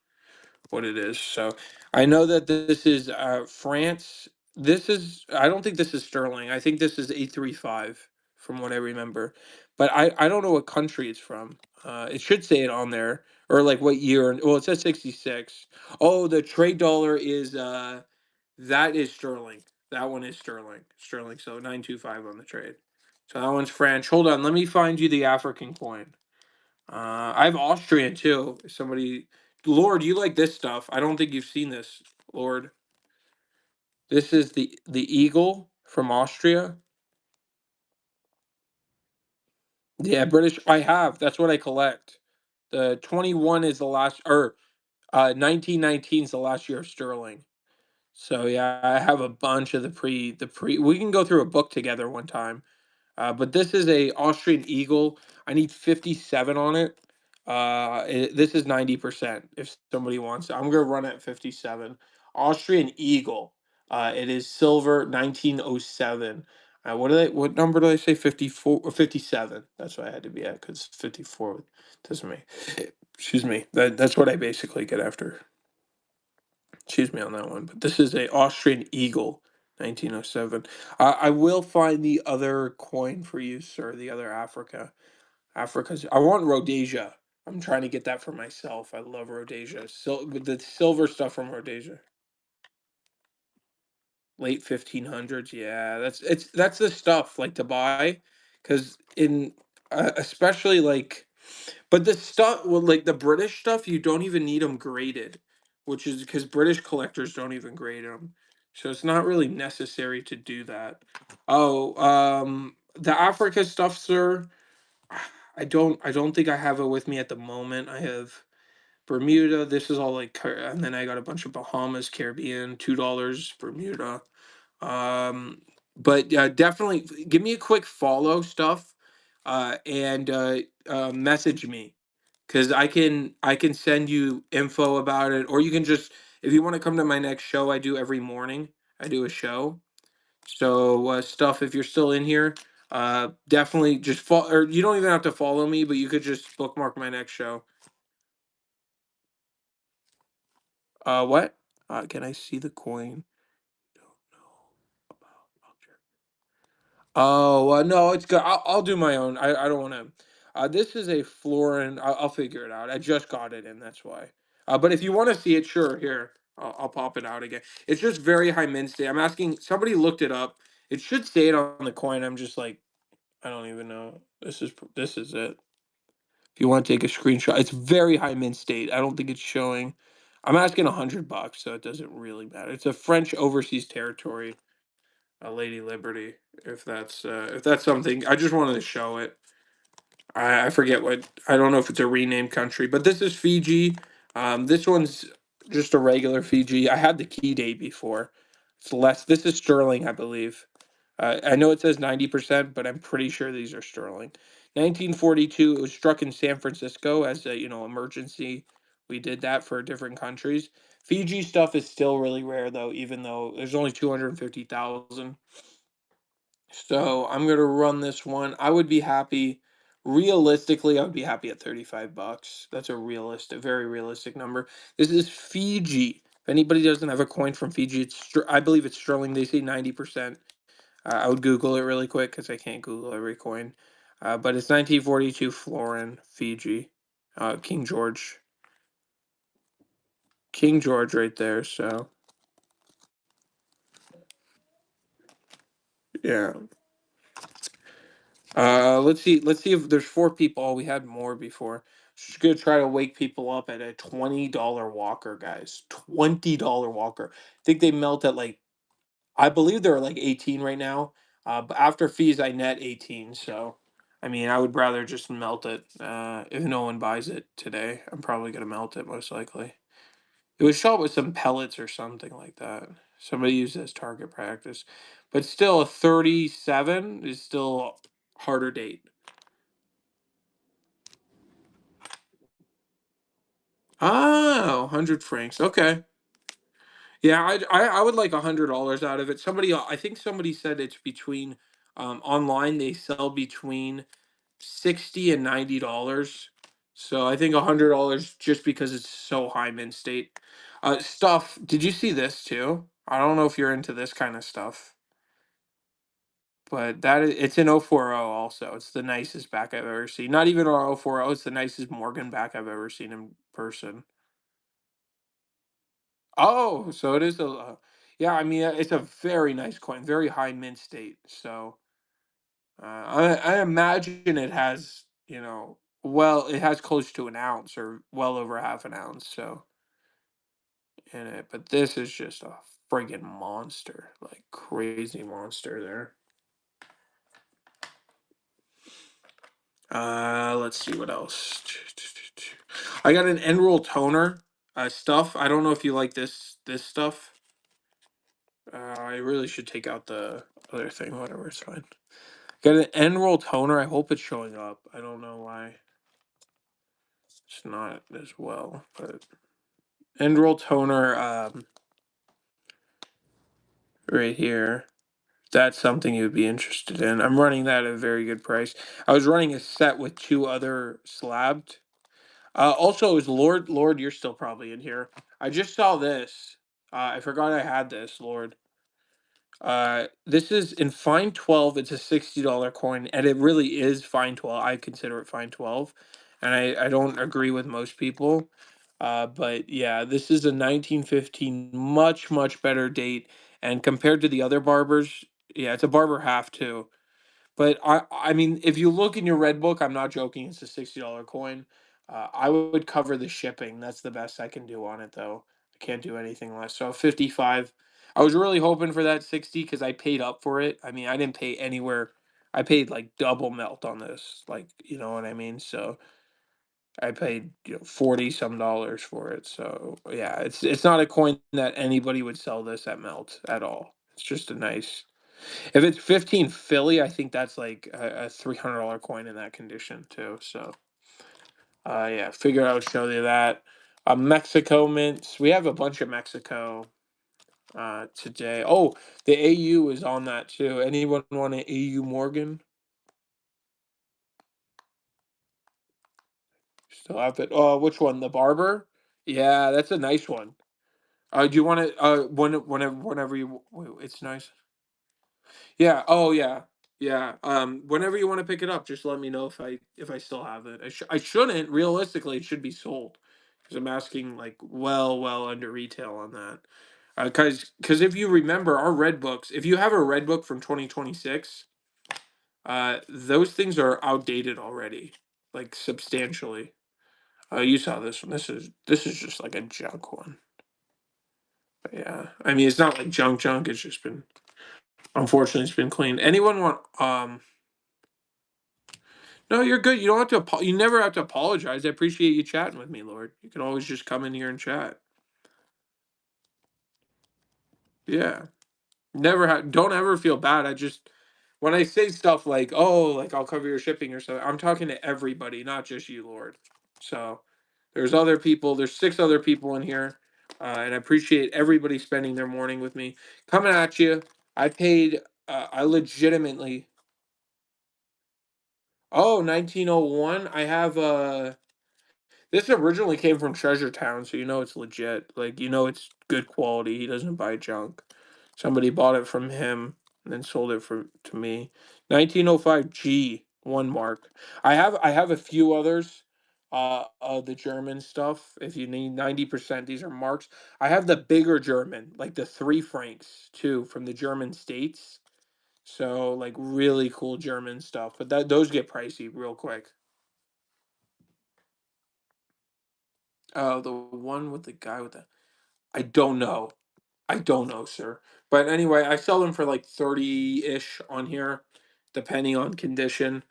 what it is. So I know that this is France. This is, I don't think this is sterling. I think this is 835 from what I remember. But I don't know what country it's from. It should say it on there, or like what year. Well, it says 66. Oh, the trade dollar is that is sterling. That one is sterling. Sterling. So 925 on the trade. So that one's French. Hold on, let me find you the African coin. I have Austrian too. Somebody, Lord, you like this stuff? I don't think you've seen this, Lord. This is the eagle from Austria. Yeah, British. I have. That's what I collect. The 21 is the last, or 1919 is the last year of sterling. So yeah, I have a bunch of the pre. We can go through a book together one time. But this is a Austrian Eagle. I need 57 on it. This is 90% if somebody wants it. I'm gonna run at 57. Austrian Eagle. It is silver 1907. What number did I say? 54 or 57. That's what I had to be at because 54 doesn't make excuse me. That's what I basically get after. Excuse me on that one. But this is a Austrian Eagle, 1907. I will find the other coin for you, sir. The other Africa's. I want Rhodesia. I'm trying to get that for myself. I love Rhodesia. With the silver stuff from Rhodesia. Late 1500s. Yeah, that's the stuff like to buy, because in especially like, but the stuff, well, like the British stuff, you don't even need them graded, which is because British collectors don't even grade them. So it's not really necessary to do that. Oh, the Africa stuff, sir. I don't think I have it with me at the moment. I have Bermuda. This is all like, and then I got a bunch of Bahamas, Caribbean, $2 Bermuda. Um, but definitely give me a quick follow stuff, and message me, because I can send you info about it, or you can just, if you want to come to my next show I do every morning. I do a show. So stuff, if you're still in here, definitely just follow, or you don't even have to follow me, but you could just bookmark my next show. What? Can I see the coin? Don't know about. Oh, no, it's good. I'll do my own. I don't want to. This is a Florin. I'll figure it out. I just got it in. That's why. But if you want to see it, sure. Here, I'll pop it out again. It's just very high mint state. I'm asking. Somebody looked it up. It should say it on the coin. I'm just like, I don't even know. This is it. If you want to take a screenshot, it's very high mint state. I don't think it's showing. I'm asking $100, so it doesn't really matter. It's a French overseas territory, a Lady Liberty. If that's something, I just wanted to show it. I forget what, I don't know if it's a renamed country, but this is Fiji. This one's just a regular Fiji. I had the key date before. It's less. This is sterling, I believe. I know it says 90%, but I'm pretty sure these are sterling. 1942, it was struck in San Francisco as a emergency. We did that for different countries. Fiji stuff is still really rare though, even though there's only 250,000. So I'm gonna run this one. I would be happy. Realistically, I would be happy at $35. That's a realistic, very realistic number. This is Fiji. If anybody doesn't have a coin from Fiji, I believe it's sterling. They say 90%. I would Google it really quick because I can't Google every coin. But it's 1942 florin, Fiji. King George. King George right there. So yeah. Let's see. Let's see if there's four people. Oh, we had more before. Just gonna try to wake people up at a $20 walker, guys. $20 walker. I think they melt at like, I believe they're like 18 right now. But after fees, I net 18. So, I mean, I would rather just melt it. If no one buys it today, I'm probably gonna melt it most likely. It was shot with some pellets or something like that. Somebody used it as target practice, but still, a 37 is still harder date. Oh, 100 francs. Okay. Yeah, I would like $100 out of it. I think somebody said it's between, online they sell between 60 and $90. So I think $100 just because it's so high mint state. Stuff. Did you see this too? I don't know if you're into this kind of stuff. But it's an 040 also. It's the nicest back I've ever seen. Not even our 040, it's the nicest Morgan back I've ever seen in person. Oh, so it is yeah, I mean, it's a very nice coin, very high mint state. So, I imagine it has, well, it has close to an ounce or well over half an ounce, so in it. But this is just a friggin' monster, like crazy monster there. Let's see what else. I got an end roll toner stuff. I don't know if you like this stuff. I really should take out the other thing. Whatever, it's fine. Got an end roll toner. I hope it's showing up. I don't know why it's not as well, but end roll toner right here. That's something you'd be interested in. I'm running that at a very good price. I was running a set with two other slabbed. Also, is Lord, you're still probably in here. I just saw this. I forgot I had this, Lord. This is in fine 12. It's a $60 coin, and it really is fine 12. I consider it fine 12, and I don't agree with most people. But yeah, this is a 1915, much better date, and compared to the other barbers, yeah, it's a barber half too. But I mean, if you look in your red book, I'm not joking. It's a $60 coin. I would cover the shipping. That's the best I can do on it, though. I can't do anything less. So 55. I was really hoping for that 60 because I paid up for it. I mean, I didn't pay anywhere. I paid like double melt on this. Like, you know what I mean? So I paid 40 some dollars for it. So yeah, it's not a coin that anybody would sell this at melt at all. It's just a nice, if it's 15 Philly, I think that's like a $300 coin in that condition too. So, yeah, figured I would show you that. Mexico mints. We have a bunch of Mexico today. Oh, the AU is on that too. Anyone want an AU Morgan? Still have it. Which one? The Barber? Yeah, that's a nice one. Do you want it? Whenever you. It's nice. Yeah. Oh, yeah. Yeah. Whenever you want to pick it up, just let me know if I still have it. I shouldn't. Realistically, it should be sold because I'm asking like well under retail on that. Because if you remember our red books, if you have a red book from 2026, those things are outdated already, like substantially. You saw this one. This is just like a junk one. But yeah, I mean it's not like junk. It's just been, unfortunately, it's been cleaned. Anyone want No, you're good. You don't have to. You never have to apologize. I appreciate you chatting with me, Lord. You can always just come in here and chat. Yeah, don't ever feel bad. I just, when I say stuff like, "Oh, like I'll cover your shipping" or something, I'm talking to everybody, not just you, Lord. So there's other people. There's six other people in here, and I appreciate everybody spending their morning with me. Coming at you. I paid. I legitimately. Oh, 1901. I have this originally came from Treasure Town, so you know it's legit. Like you know it's good quality. He doesn't buy junk. Somebody bought it from him and then sold it for to me. 1905 G one mark. I have a few others. The German stuff. If you need 90%, these are marks. I have the bigger German, like the 3 francs too, from the German states. So like really cool German stuff, but those get pricey real quick. Oh, the one with the guy with the, I don't know. I don't know, sir. But anyway, I sell them for like 30-ish on here, depending on condition.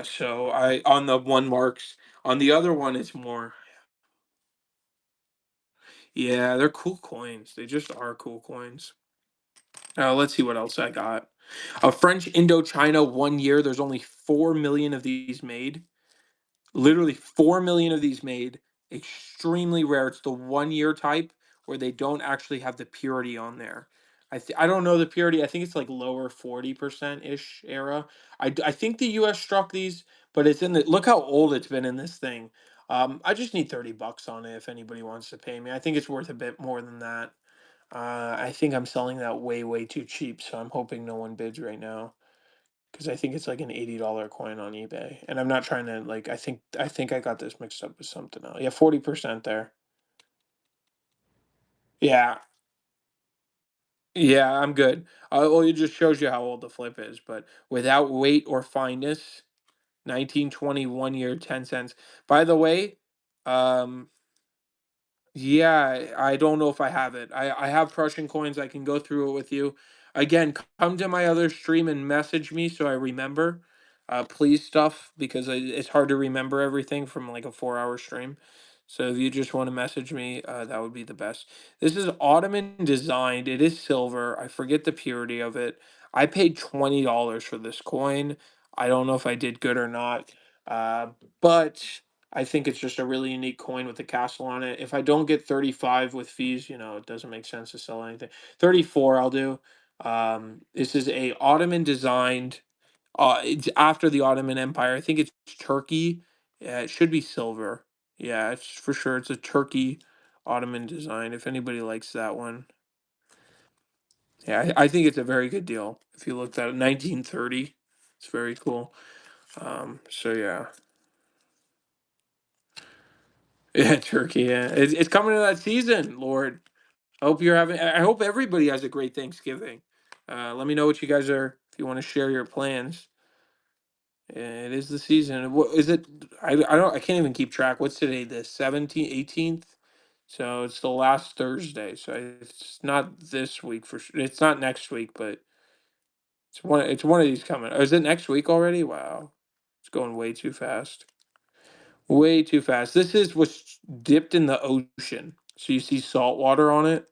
So I on the one marks. On the other one, it's more. Yeah, they're cool coins. They just are cool coins. Let's see what else I got. A French Indochina 1 year. There's only 4 million of these made. Literally 4 million of these made. Extremely rare. It's the 1 year type where they don't actually have the purity on there. I don't know the purity. I think it's like lower 40% ish era. I think the US struck these, but it's in the, look how old it's been in this thing. I just need 30 bucks on it if anybody wants to pay me. I think it's worth a bit more than that. I think I'm selling that way too cheap, so I'm hoping no one bids right now. because I think it's like an $80 coin on eBay. And I'm not trying to like I think I got this mixed up with something else. Yeah, 40% there. Yeah. Yeah, I'm good. Well, it just shows you how old the flip is, but without weight or fineness, 1921 year 10 cents. By the way, um yeah, I don't know if I have it. I have Prussian coins. I can go through it with you. Again, come to my other stream and message me so I remember. Please stuff because it's hard to remember everything from like a 4 hour stream. So if you just want to message me, that would be the best. This is Ottoman designed. It is silver. I forget the purity of it. I paid $20 for this coin. I don't know if I did good or not. Uh, but I think it's just a really unique coin with the castle on it. If I don't get 35 with fees, it doesn't make sense to sell anything. 34 I'll do. This is a Ottoman designed it's after the Ottoman Empire. I think it's Turkey. Yeah, it should be silver. Yeah, it's for sure it's a Turkey Ottoman design if anybody likes that one. Yeah, I think it's a very good deal. If you looked at it 1930, it's very cool. So yeah. Yeah, Turkey. Yeah, it's coming to that season, Lord. I hope everybody has a great Thanksgiving. Let me know what you guys are if you want to share your plans. It is the season. What is it? I don't. I can't even keep track. What's today? The 17th, 18th. So it's the last Thursday. So it's not this week for sure. It's not next week, but it's one of these coming. Oh, is it next week already? Wow, it's going way too fast. Way too fast. This is what's dipped in the ocean. So you see salt water on it,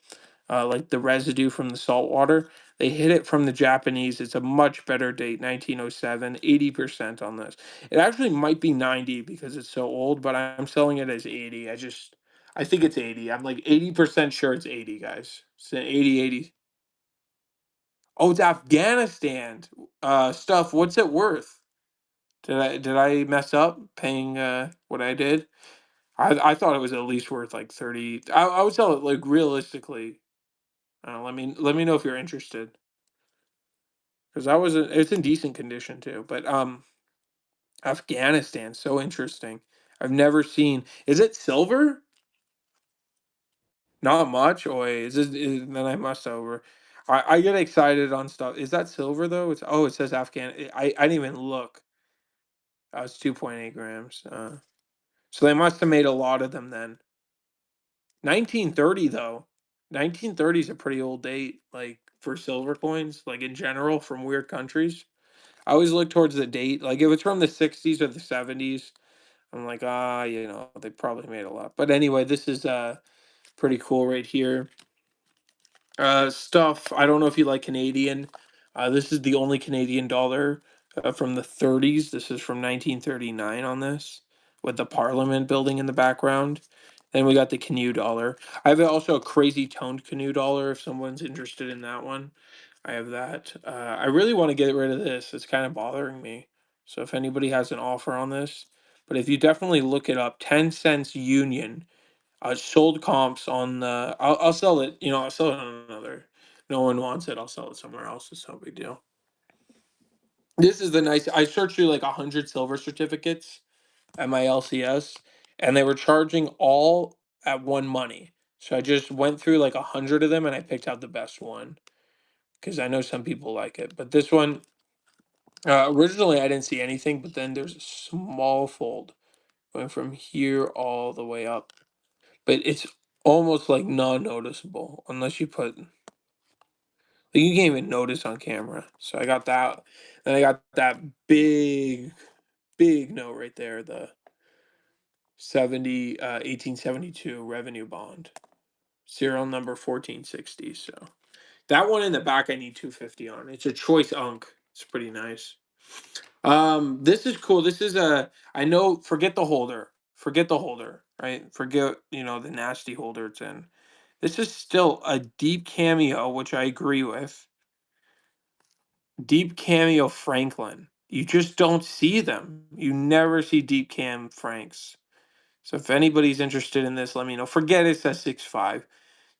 like the residue from the salt water. They hit it from the Japanese. It's a much better date, 1907, 80% on this. It actually might be 90 because it's so old, but I'm selling it as 80. I think it's 80. I'm like 80% sure it's 80, guys. It's 80, 80. Oh, it's Afghanistan stuff. What's it worth? Did I mess up paying what I did? I thought it was at least worth like 30. I would sell it like realistically. Let me know if you're interested because it's in decent condition too. But Afghanistan, so interesting. I've never seen. Is it silver? Not much. Or then I must over. I get excited on stuff. Is that silver though? It says Afghan. I didn't even look. It's 2.8 grams. So they must have made a lot of them then. 1930 though. 1930 is a pretty old date, like for silver coins, like in general from weird countries. I always look towards the date. Like if it's from the 60s or the 70s, I'm like, they probably made a lot. But anyway, this is pretty cool right here. Stuff. I don't know if you like Canadian. This is the only Canadian dollar from the 30s. This is from 1939 on this, with the Parliament building in the background. Then we got the canoe dollar. I have also a crazy toned canoe dollar if someone's interested in that one. I have that. I really want to get rid of this. It's kind of bothering me. So if anybody has an offer on this, but if you definitely look it up, 10 cents union sold comps on the. I'll sell it. I'll sell it on another. No one wants it. I'll sell it somewhere else. It's no big deal. This is the nice. I searched through like 100 silver certificates at my LCS, and they were charging all at one money. So I just went through like 100 of them, and I picked out the best one because I know some people like it. But this one, originally I didn't see anything, but then there's a small fold going from here all the way up. But it's almost like non-noticeable unless you put like you can't even notice on camera. So I got that. Then I got that big note right there, the 1872 revenue bond, serial number 1460. So that one in the back I need 250 on. It's a choice unk. It's pretty nice. This is cool. This is I know, forget the holder. Forget the holder, right? Forget, the nasty holder it's in. This is still a deep cameo, which I agree with. Deep cameo Franklin. You just don't see them. You never see deep cam Franks. So if anybody's interested in this, let me know. Forget it's a 6.5.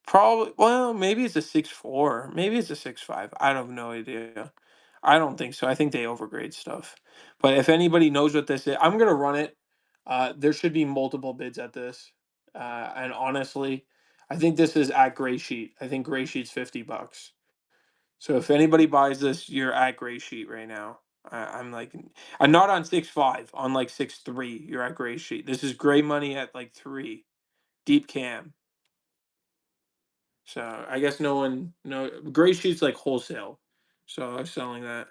Probably, well, maybe it's a 6.4. Maybe it's a 6.5. I have no idea. I don't think so. I think they overgrade stuff. But if anybody knows what this is, I'm gonna run it. There should be multiple bids at this. And honestly, I think this is at Gray Sheet. I think Gray Sheet's $50. So if anybody buys this, you're at Gray Sheet right now. I'm like, I'm not on 6.5, on like 6.3. You're at Gray Sheet. This is gray money at like 3. Deep cam. So I guess no one, no, Gray Sheet's like wholesale. So I was selling that.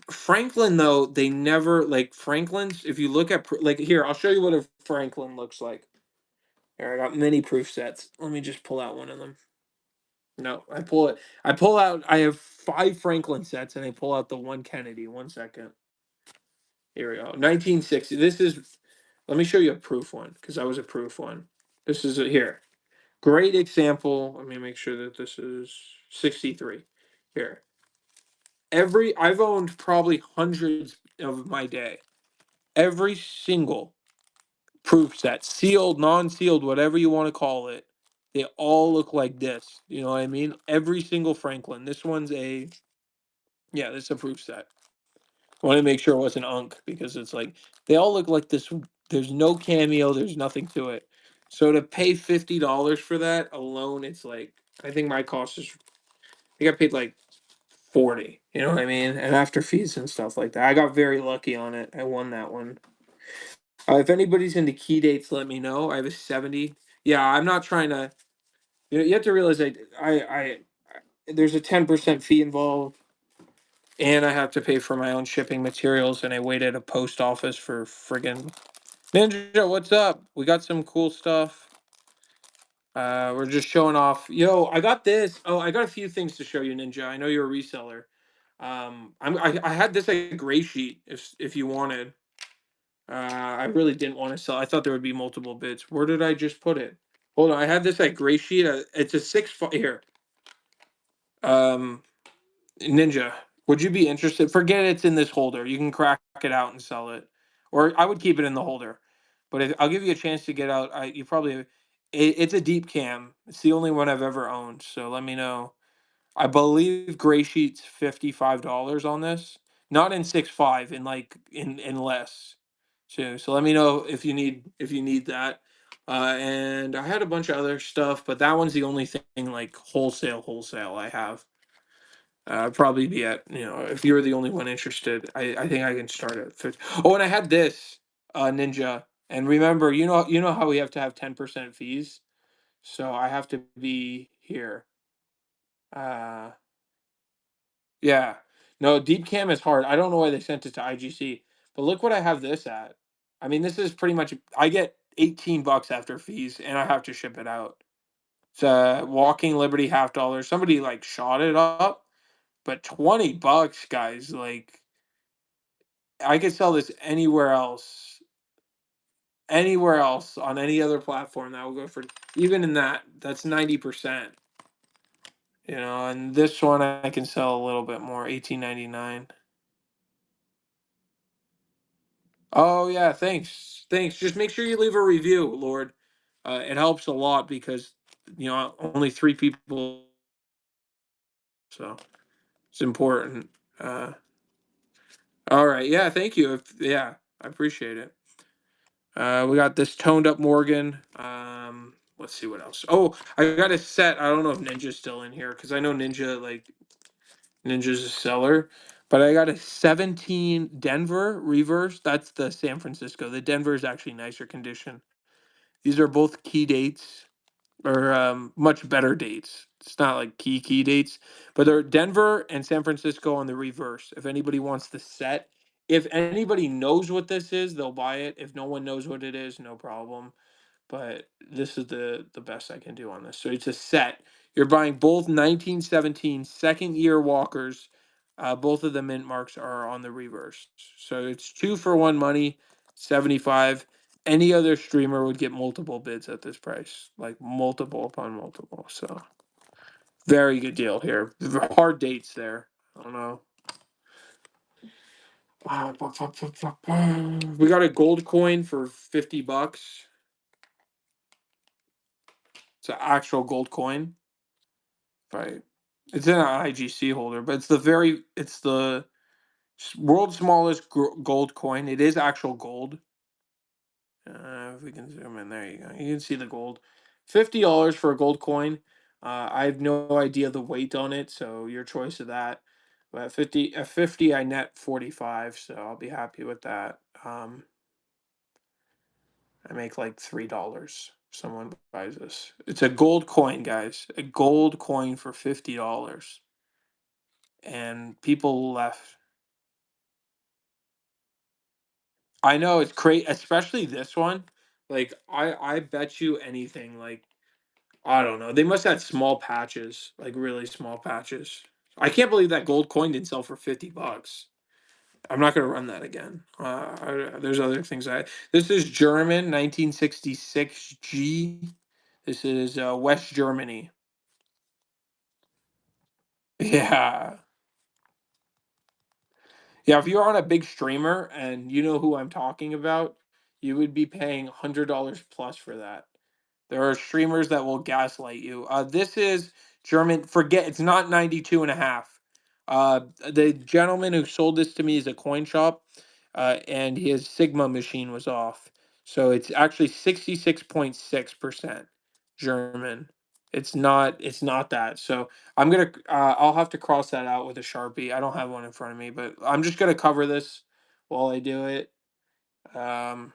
Franklin though, they never like Franklin's. If you look at like here, I'll show you what a Franklin looks like. Here, I got many proof sets. Let me just pull out one of them. No, I pull it. I pull out. I have 5 Franklin sets, and I pull out the one Kennedy. 1 second. Here we go. 1960. This is. Let me show you a proof one because I was a proof one. This is here. Great example. Let me make sure that this is 63. Here. I've owned probably hundreds of my day. Every single proof set, sealed, non-sealed, whatever you want to call it, they all look like this. You know what I mean? Every single Franklin. This one's this is a proof set. I want to make sure it wasn't Unk because it's like they all look like this. There's no cameo. There's nothing to it. So to pay $50 for that alone, it's like I think my cost is. I got paid like 40. You know what I mean? And after fees and stuff like that, I got very lucky on it. I won that one. If anybody's into key dates, let me know. I have a 70. Yeah, I'm not trying to. You have to realize I there's a 10% fee involved, and I have to pay for my own shipping materials, and I wait at a post office for friggin' Ninja. What's up? We got some cool stuff. We're just showing off. Yo, I got this. Oh, I got a few things to show you, Ninja. I know you're a reseller. I had this at Gray Sheet if you wanted. I really didn't want to sell. I thought there would be multiple bids. Where did I just put it? Hold on. I had this at Gray Sheet. It's a 6 here. Um, Ninja, would you be interested? Forget it's in this holder. You can crack it out and sell it, or I would keep it in the holder. But I'll give you a chance to get out. You probably it's a deep cam. It's the only one I've ever owned. So let me know. I believe Gray Sheet's $55 on this. Not in 6.5, in like in less. So let me know if you need that. And I had a bunch of other stuff, but that one's the only thing like wholesale I have. Probably be at, if you're the only one interested, I think I can start at 50. Oh, and I had this Ninja. And remember, you know how we have to have 10% fees. So I have to be here. Uh Yeah. No, deep cam is hard. I don't know why they sent it to IGC. But look what I have this at. I mean, this is pretty much I get $18 after fees and I have to ship it out. It's a Walking Liberty $50. Somebody like shot it up, but $20, guys, like I could sell this anywhere else on any other platform that will go for even in that's 90%. And this one I can sell a little bit more, 18.99. Oh yeah, thanks. Thanks. Just make sure you leave a review, Lord. It helps a lot because only 3 people, so it's important. Uh, all right, yeah, thank you. Yeah, I appreciate it. We got this toned up Morgan. Let's see what else. Oh, I got a set. I don't know if Ninja's still in here because I know Ninja's a seller. But I got a 17 Denver reverse. That's the San Francisco. The Denver is actually nicer condition. These are both key dates, or much better dates. It's not like key dates, but they're Denver and San Francisco on the reverse. If anybody wants the set, if anybody knows what this is, they'll buy it. If no one knows what it is, no problem. But this is the best I can do on this. So it's a set. You're buying both 1917 second year walkers. Both of the mint marks are on the reverse. So it's 2 for 1 money, 75. Any other streamer would get multiple bids at this price, like multiple upon multiple. So very good deal here. Hard dates there. I don't know. We got a gold coin for $50. It's an actual gold coin. Right. It's in an IGC holder, but it's the world's smallest gold coin. It is actual gold. If we can zoom in, there you go. You can see the gold. $50 for a gold coin. I have no idea the weight on it, so your choice of that. But at 50, I net 45, so I'll be happy with that. I make like $3. Someone buys this. It's a gold coin, guys. A gold coin for $50, and people left. I know it's crazy, especially this one. Like I bet you anything. Like I don't know. They must have had small patches, like really small patches. I can't believe that gold coin didn't sell for $50. I'm not gonna run that again. There's other things I. This is German 1966 G. This is West Germany. Yeah, yeah. If you're on a big streamer and you know who I'm talking about, you would be paying $100 plus for that. There are streamers that will gaslight you. This is German. Forget it's not 92 and a half. The gentleman who sold this to me is a coin shop, and his Sigma machine was off. So it's actually 66.6% German. It's not that. So I'll have to cross that out with a Sharpie. I don't have one in front of me, but I'm just gonna cover this while I do it. Um,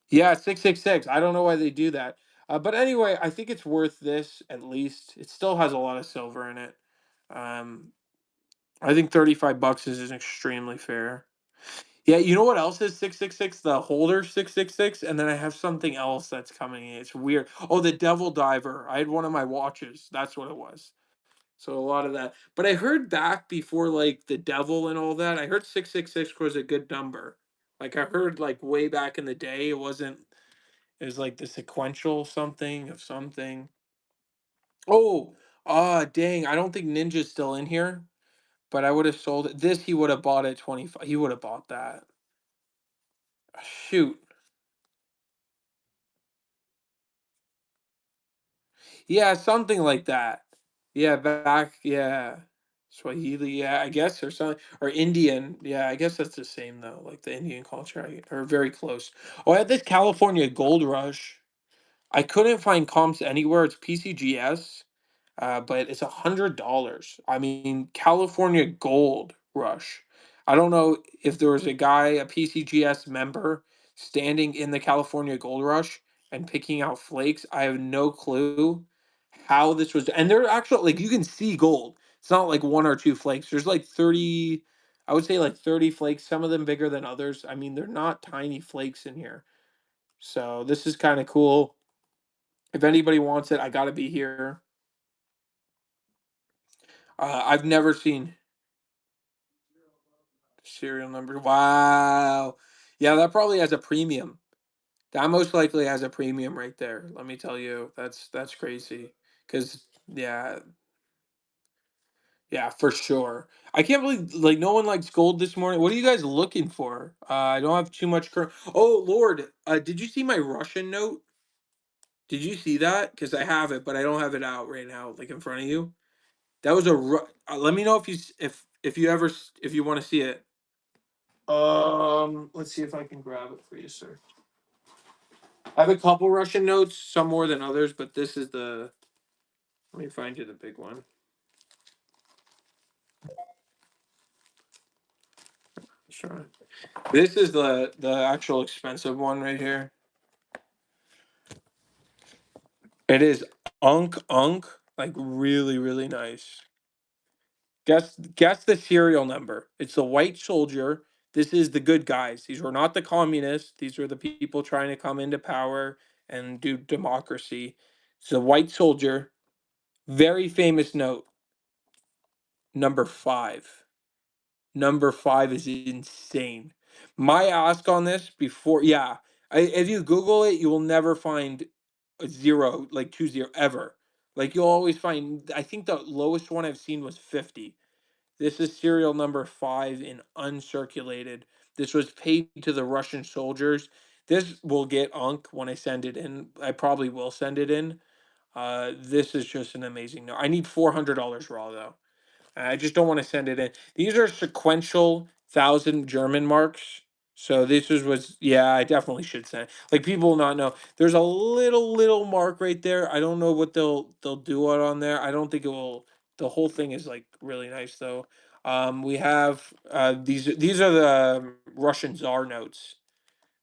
yeah, 666. I don't know why they do that. But anyway, I think it's worth this at least. It still has a lot of silver in it. Um, I think $35 is extremely fair. Yeah, you know what else is 666? The holder 666, and then I have something else that's coming in. It's weird. Oh, the Devil Diver. I had one of my watches. That's what it was. So a lot of that. But I heard back before like the Devil and all that. I heard 666 was a good number. Like I heard like way back in the day, it wasn't is like the sequential something of something. Oh, dang. I don't think Ninja's still in here, but I would have sold it. This he would have bought at 25. He would have bought that. Shoot. Yeah, something like that. Yeah, back, yeah. Swahili, yeah, I guess, or something, or Indian. Yeah, I guess that's the same though, like the Indian culture, or very close. Oh, I had this California Gold Rush. I couldn't find comps anywhere. It's PCGS, but it's $100. I mean, California Gold Rush. I don't know if there was a guy, a PCGS member, standing in the California Gold Rush and picking out flakes. I have no clue how this was, and they're actually like you can see gold. It's not like one or two flakes. There's like 30, I would say like 30 flakes. Some of them bigger than others. I mean, they're not tiny flakes in here. So this is kind of cool. If anybody wants it, I gotta be here. I've never seen serial number. Wow. Yeah, that probably has a premium. That most likely has a premium right there. Let me tell you, that's crazy. Cause yeah, yeah, for sure. I can't believe like no one likes gold this morning. What are you guys looking for? I don't have too much current. Oh Lord, did you see my Russian note? Did you see that? Because I have it, but I don't have it out right now, like in front of you. That was let me know if if you ever if you want to see it. Let's see if I can grab it for you, sir. I have a couple Russian notes, some more than others, but this is the. Let me find you the big one. Sure. This is the actual expensive one right here. It is unk, like really nice. Guess the serial number. It's the white soldier. This is the good guys. These were not the communists. These were the people trying to come into power and do democracy. It's the white soldier. Very famous note. Number 5. Number 5 is insane. My ask on this before, yeah, if you Google it, you will never find a zero, like 20 ever. Like you'll always find. I think the lowest one I've seen was 50. This is serial number 5 in uncirculated. This was paid to the Russian soldiers. This will get unk when I send it in. I probably will send it in. This is just an amazing note. I need $400 raw though. I just don't want to send it in. These are sequential 1,000 German marks. So this is was yeah, I definitely should send. Like people will not know. There's a little mark right there. I don't know what they'll do it on there. I don't think it will. The whole thing is like really nice though. We have these are the Russian Tsar notes.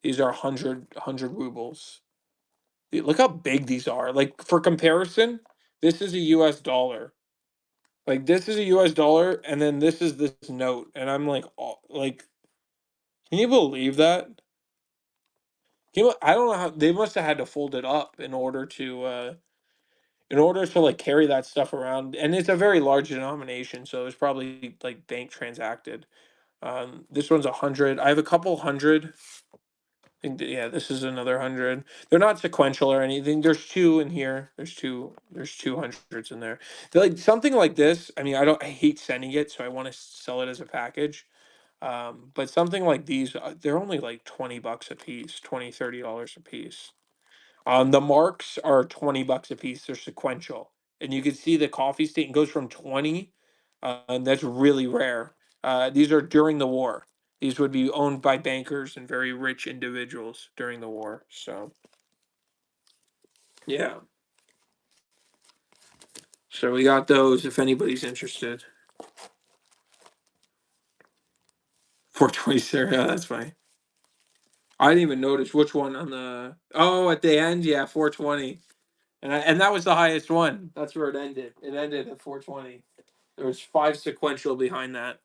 These are 100 rubles. Look how big these are. Like for comparison, this is a US dollar. Like this is a US dollar, and then this is this note, and I'm like, like, can you believe that? I don't know how they must have had to fold it up in order to like carry that stuff around, and it's a very large denomination, so it's probably like bank transacted. This one's 100. I have a couple hundred. Think yeah, this is another 100. They're not sequential or anything. There's two in here. There's two hundreds in there. They're like something like this. I mean, I hate sending it, so I want to sell it as a package. But something like these, they're only like 20 bucks a piece, 20 $30 a piece. The marks are 20 bucks a piece. They're sequential. And you can see the coffee stain goes from 20, and that's really rare. These are during the war. These would be owned by bankers and very rich individuals during the war. So, yeah. So we got those if anybody's interested. 420 Sarah, that's fine. I didn't even notice which one on the oh at the end, yeah, 420. And that was the highest one. That's where it ended. It ended at 420. There was five sequential behind that,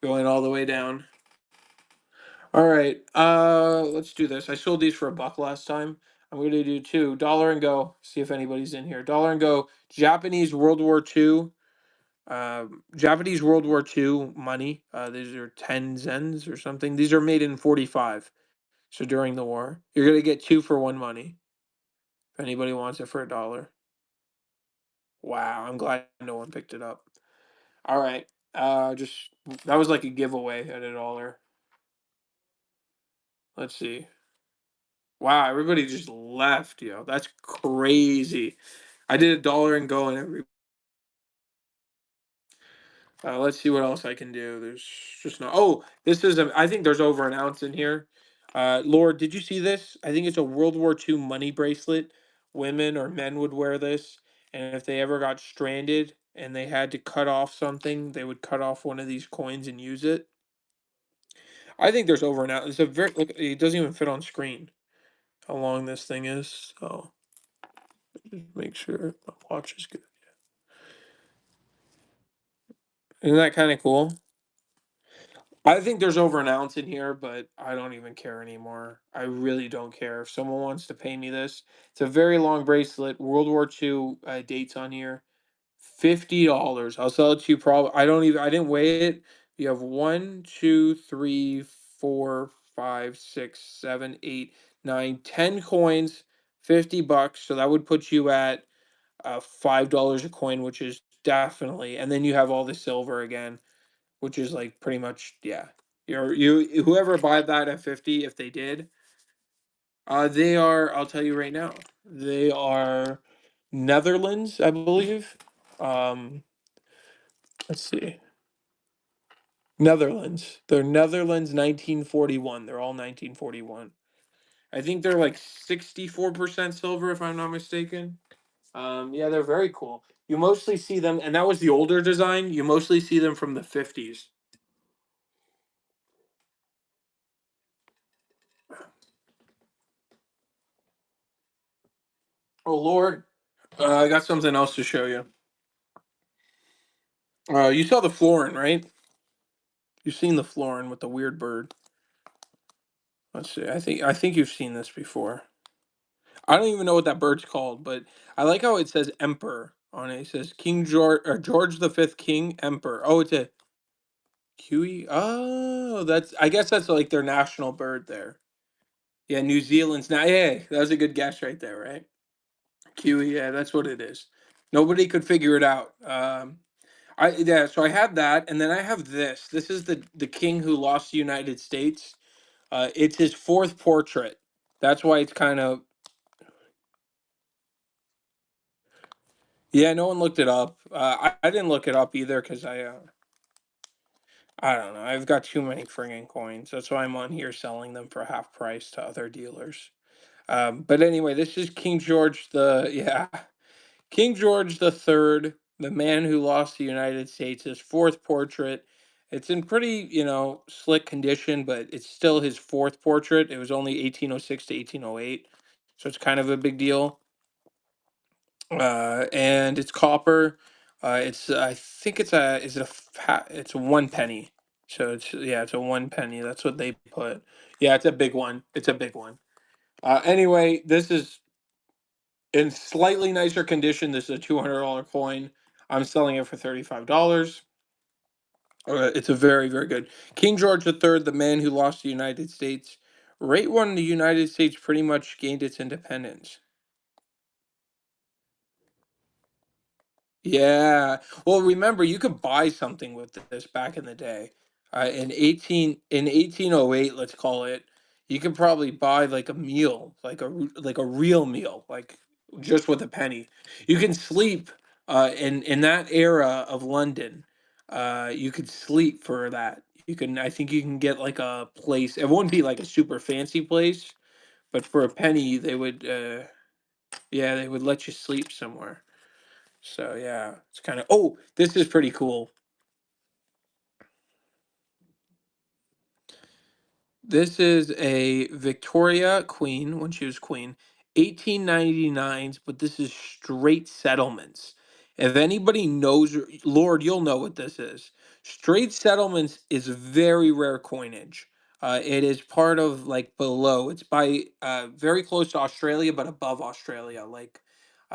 going all the way down. All right, let's do this. I sold these for $1 last time. I'm gonna do two. Dollar and Go. See if anybody's in here. Dollar and Go. Japanese World War II. Japanese World War II money. These are 10 zens or something. These are made in 45. So during the war, you're gonna get two for one money. If anybody wants it for $1. Wow, I'm glad no one picked it up. All right. Just that was like a giveaway at $1. Let's see. Wow, everybody just left, yo. That's crazy. I did $1 and Go and every. Let's see what else I can do. There's just no. Oh, this is a. I think there's over an ounce in here. Lord, did you see this? I think it's a World War II money bracelet. Women or men would wear this, and if they ever got stranded and they had to cut off something, they would cut off one of these coins and use it. I think there's over an ounce. It's a very look. It doesn't even fit on screen how long this thing is. So just make sure my watch is good. Isn't that kind of cool? I think there's over an ounce in here, but I don't even care anymore. I really don't care. If someone wants to pay me this, it's a very long bracelet. World War II dates on here. $50. I'll sell it to you. Probably. I don't even. I didn't weigh it. You have one, two, three, four, five, six, seven, eight, nine, 10 coins. $50. So that would put you at $5 a coin, which is definitely. And then you have all the silver again, which is like pretty much yeah. You whoever buy that at 50, if they did, they are. I'll tell you right now, they are Netherlands, I believe. Um, let's see, Netherlands. They're Netherlands 1941. They're all 1941. I think they're like 64% silver, if I'm not mistaken. Yeah, they're very cool. You mostly see them, and that was the older design. You mostly see them from the 50s. Oh Lord, I got something else to show you. You saw the florin, right? You've seen the florin with the weird bird. Let's see. I think you've seen this before. I don't even know what that bird's called, but I like how it says Emperor on it. It says King George or George the Fifth King Emperor. Oh, it's a Kiwi. Oh, that's I guess that's like their national bird there. Yeah, New Zealand's now. Yeah, that was a good guess right there, right? Kiwi. Yeah, that's what it is. Nobody could figure it out. Yeah, so I had that, and then I have this. This is the king who lost the United States. It's his fourth portrait. That's why it's kind of Yeah, no one looked it up. I didn't look it up either because I don't know. I've got too many friggin' coins. That's why I'm on here selling them for half price to other dealers. But anyway, this is King George the yeah King George the Third, the man who lost the United States. His fourth portrait. It's in pretty slick condition, but it's still his fourth portrait. It was only 1806 to 1808, so it's kind of a big deal. And it's copper. It's I think it's a is it a it's a 1 penny. So it's yeah, it's a 1 penny. That's what they put. Yeah, it's a big one. It's a big one. Anyway, this is in slightly nicer condition. This is a $200 coin. I'm selling it for $35. It's a very very good King George the Third, the man who lost the United States. Right when the United States pretty much gained its independence. Yeah. Well, remember, you could buy something with this back in the day. In 1808, let's call it, you could probably buy like a meal, like a real meal, like just with a penny. You can sleep in that era of London. You could sleep for that. You can I think you can get like a place. It wouldn't be like a super fancy place, but for a penny they would yeah, they would let you sleep somewhere. So yeah, it's kind of oh, this is pretty cool. This is a Victoria Queen when she was queen, 1899s, but this is straight settlements. If anybody knows, Lord, you'll know what this is. Straight settlements is very rare coinage. It is part of like below. It's by very close to Australia, but above Australia, like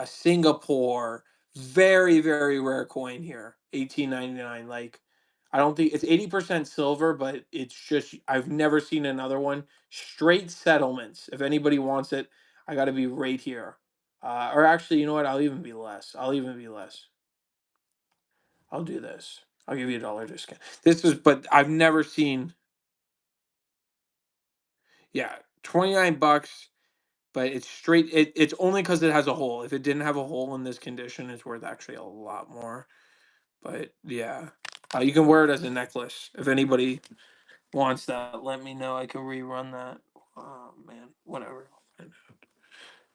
Singapore. Very very rare coin here. 1899. Like I don't think it's 80% silver, but it's just I've never seen another one. Straight settlements. If anybody wants it, I got to be right here. Or actually, you know what? I'll even be less. I'll even be less. I'll do this. I'll give you $1 discount. This is, but I've never seen. Yeah, $29, but it's straight. It's only because it has a hole. If it didn't have a hole in this condition, it's worth actually a lot more. But yeah, you can wear it as a necklace. If anybody wants that, let me know. I can rerun that. Oh man, whatever.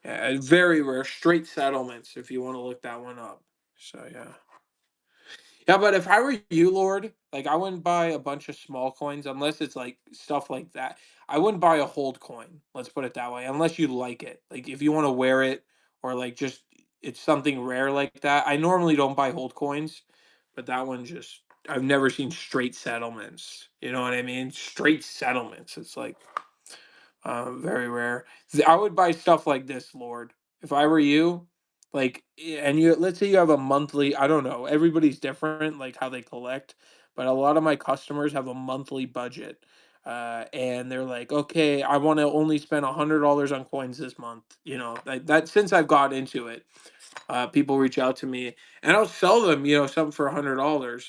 Yeah, very rare straight settlements. If you want to look that one up. So yeah, yeah. But if I were you, Lord, like I wouldn't buy a bunch of small coins unless it's like stuff like that. I wouldn't buy a hold coin. Let's put it that way. Unless you like it, like if you want to wear it or like just it's something rare like that. I normally don't buy hold coins, but that one just I've never seen straight settlements. You know what I mean? Straight settlements. It's like very rare. I would buy stuff like this, Lord. If I were you, like, and you, let's say you have a monthly, I don't know, everybody's different, like how they collect, but a lot of my customers have a monthly budget. And they're like, okay, I want to only spend $100 on coins this month. That since I've got into it, people reach out to me and I'll sell them, something for $100.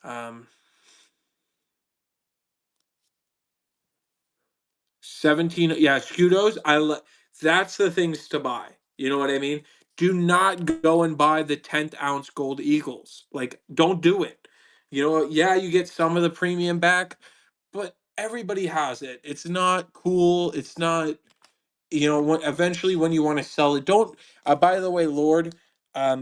Um, 17, yeah, Scudos, that's the things to buy. You know what I mean? Do not go and buy the 10th ounce gold eagles. Like, don't do it. Yeah, you get some of the premium back, but everybody has it. It's not cool. It's not eventually when you want to sell it, don't by the way, Lord,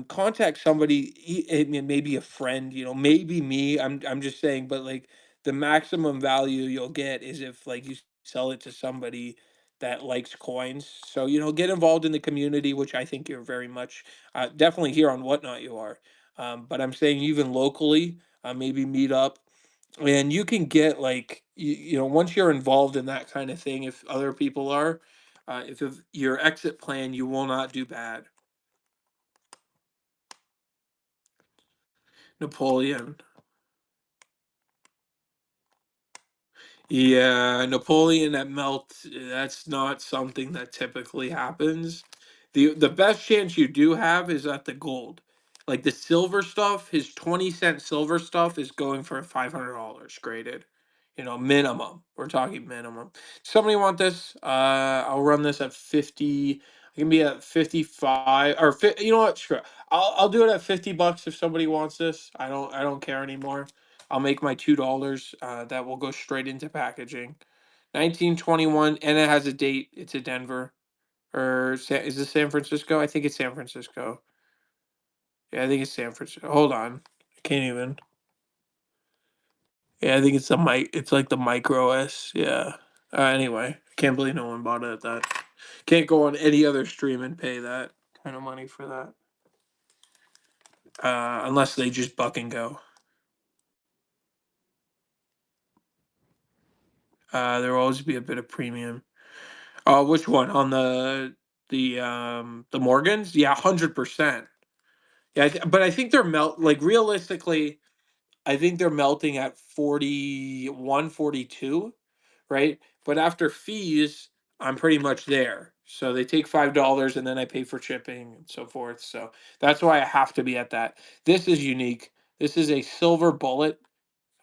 contact somebody, maybe a friend, maybe me, I'm just saying, but like the maximum value you'll get is if like you sell it to somebody that likes coins. So get involved in the community, which I think you're very much definitely here on Whatnot you are. But I'm saying even locally, maybe meet up and you can get like once you're involved in that kind of thing, if other people are, if your exit plan, you will not do bad. Napoleon. Yeah, Napoleon at melt, that's not something that typically happens. The best chance you do have is at the gold. Like the silver stuff, his 20-cent silver stuff is going for $500 graded. Minimum. We're talking minimum. Somebody want this? I'll run this at 50. It can be at 55 or you know what? Screw it. I'll do it at $50 if somebody wants this. I don't care anymore. I'll make my $2. That will go straight into packaging. 1921, and it has a date. It's a Denver or is this San Francisco? I think it's San Francisco. Yeah, I think it's San Francisco. Hold on, I can't even. Yeah, I think it's the mic. It's like the micro S. Yeah. Anyway, can't believe no one bought it at that. Can't go on any other stream and pay that kind of money for that. Unless they just buck and go. There will always be a bit of premium. Which one on the Morgans? Yeah, 100%. Yeah, but I think they're like realistically, I think they're melting at 41, 42, right? But after fees, I'm pretty much there. So they take $5 and then I pay for shipping and so forth. So that's why I have to be at that. This is unique. This is a silver bullet.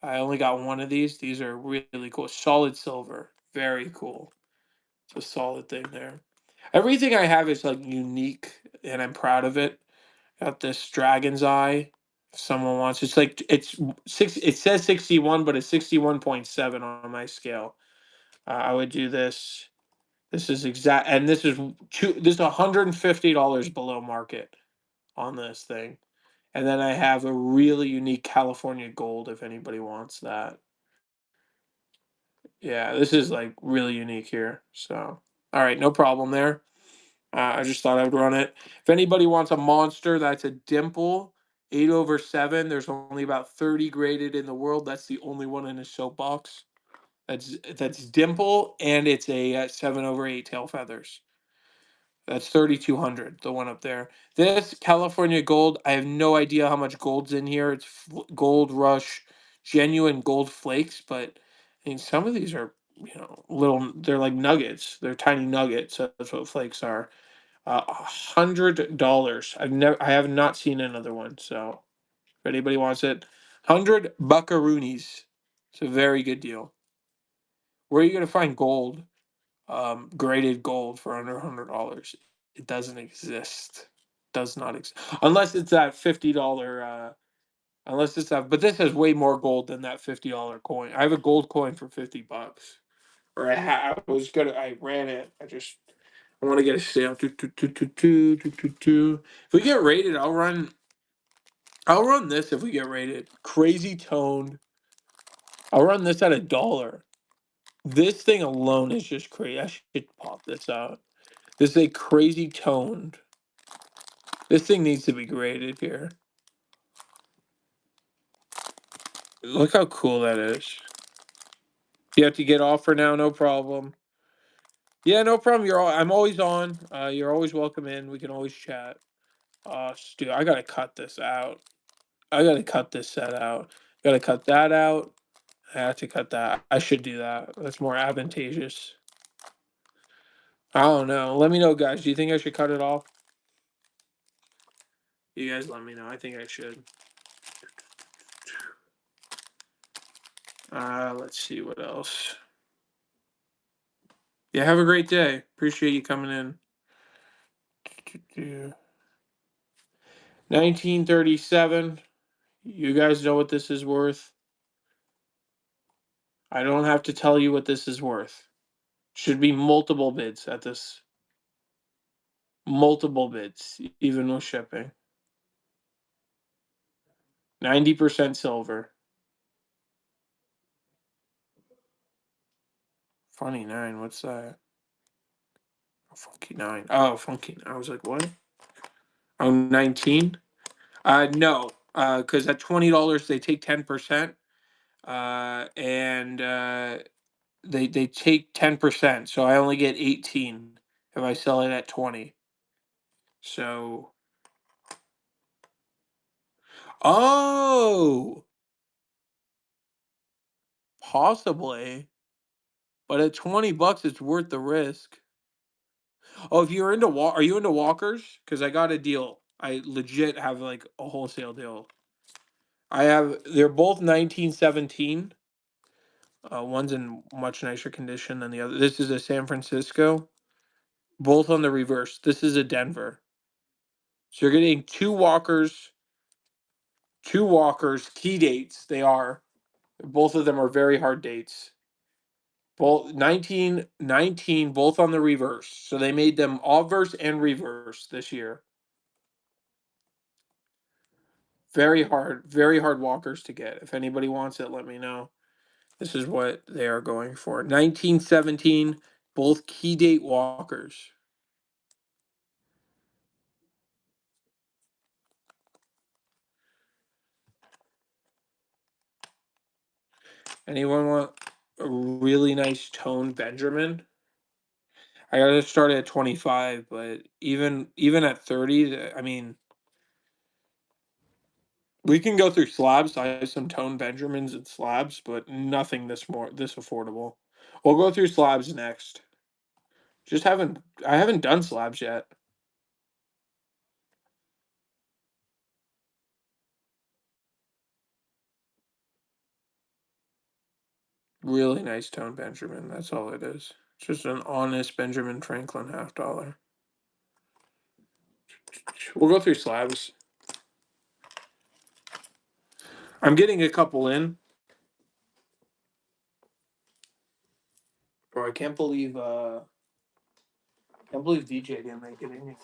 I only got one of these. These are really cool. Solid silver. Very cool. It's a solid thing there. Everything I have is like unique and I'm proud of it. Got this dragon's eye. If someone wants, it's like it's six. It says 61, but it's 61.7 on my scale. I would do this. This is exact, and this is This is $150 below market on this thing. And then I have a really unique California gold. If anybody wants that, yeah, this is like really unique here. So, all right, no problem there. I just thought I would run it. If anybody wants a monster, that's a dimple, 8/7. There's only about 30 graded in the world. That's the only one in a soapbox. That's dimple, and it's a 7/8 tail feathers. That's 3,200. The one up there. This California gold. I have no idea how much gold's in here. It's Gold Rush, genuine gold flakes, but I mean some of these are little. They're like nuggets. They're tiny nuggets. So that's what flakes are. $100. I have not seen another one. So if anybody wants it, 100 buckaroonies. It's a very good deal. Where are you gonna find gold, graded gold for under $100? It doesn't exist. Does not exist unless it's that $50. Unless it's that, but this has way more gold than that $50 coin. I have a gold coin for $50. Or I was gonna. I ran it. I want to get a sale. If we get rated, I'll run. I'll run this if we get rated. Crazy toned. I'll run this at $1. This thing alone is just crazy. I should pop this out. This is a crazy toned. This thing needs to be graded here. Look how cool that is. You have to get off for now, no problem. Yeah, no problem. I'm always on. You're always welcome in. We can always chat. Dude, I gotta cut this out. I gotta cut this set out. Gotta cut that out. I have to cut that. I should do that. That's more advantageous. I don't know. Let me know, guys. Do you think I should cut it off? You guys let me know. I think I should. Let's see what else. Yeah, have a great day. Appreciate you coming in. 1937. You guys know what this is worth. I don't have to tell you what this is worth. Should be multiple bids at this. Multiple bids, even with shipping. 90% silver. Funny nine. What's that? Funky nine. Oh, funky. I was like, what? Oh, 19. No. Because at $20 they take 10%. And they take 10%. So I only get 18 if I sell it at 20. So oh, possibly. But at $20 it's worth the risk. Oh, if you're into are you into walkers? Because I got a deal. I legit have like a wholesale deal. They're both 1917. One's in much nicer condition than the other. This is a San Francisco. both on the reverse. This is a Denver. So you're getting two walkers, key dates. They are. Both of them are very hard dates. Both 1919, both on the reverse. So they made them obverse and reverse this year. Very hard walkers to get. If anybody wants it, let me know. This is what they are going for. 1917, both key date walkers. Anyone want a really nice toned Benjamin? I gotta start at 25, but even at 30, I mean, we can go through slabs. I have some toned Benjamins and slabs, but nothing this affordable. We'll go through slabs next. Just haven't I haven't done slabs yet. Really nice toned Benjamin. That's all it is. Just an honest Benjamin Franklin $50. We'll go through slabs. I'm getting a couple in. Bro, I can't believe DJ didn't make it in.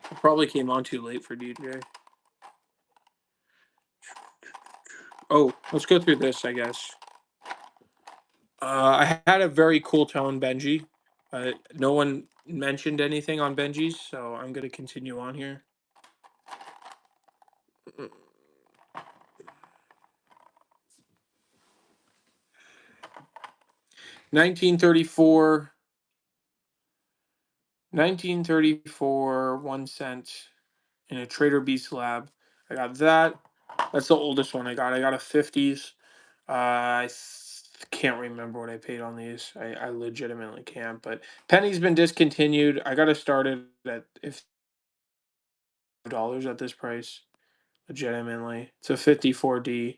I probably came on too late for DJ. Oh, let's go through this, I guess. I had a very cool tone Benji. No one mentioned anything on Benji's, so I'm gonna continue on here. 1934, 1934, 1 cent in a Trader B slab. I got that. That's the oldest one I got. I got a 50s. Can't remember what I paid on these. I legitimately can't. But Penny's been discontinued. I got to start it at if dollars at this price. Legitimately, it's a 54D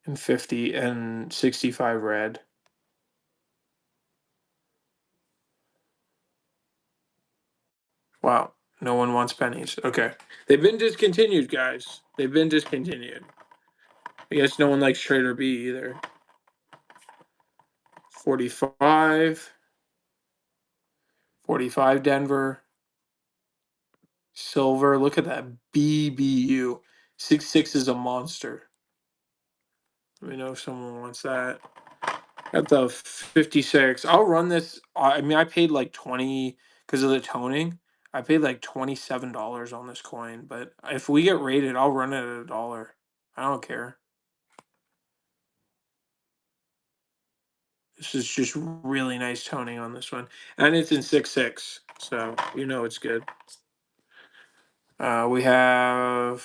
and 50 and 65 red. Wow, no one wants pennies. Okay, they've been discontinued, guys. They've been discontinued. I guess no one likes Trader B either. 45, 45 Denver. Silver. Look at that BBU. 6.6 is a monster. Let me know if someone wants that. Got the 56. I'll run this. I mean, I paid like 20 because of the toning. I paid like $27 on this coin, but if we get rated, I'll run it at $1. I don't care. This is just really nice toning on this one, and it's in 6.6, so you know it's good. We have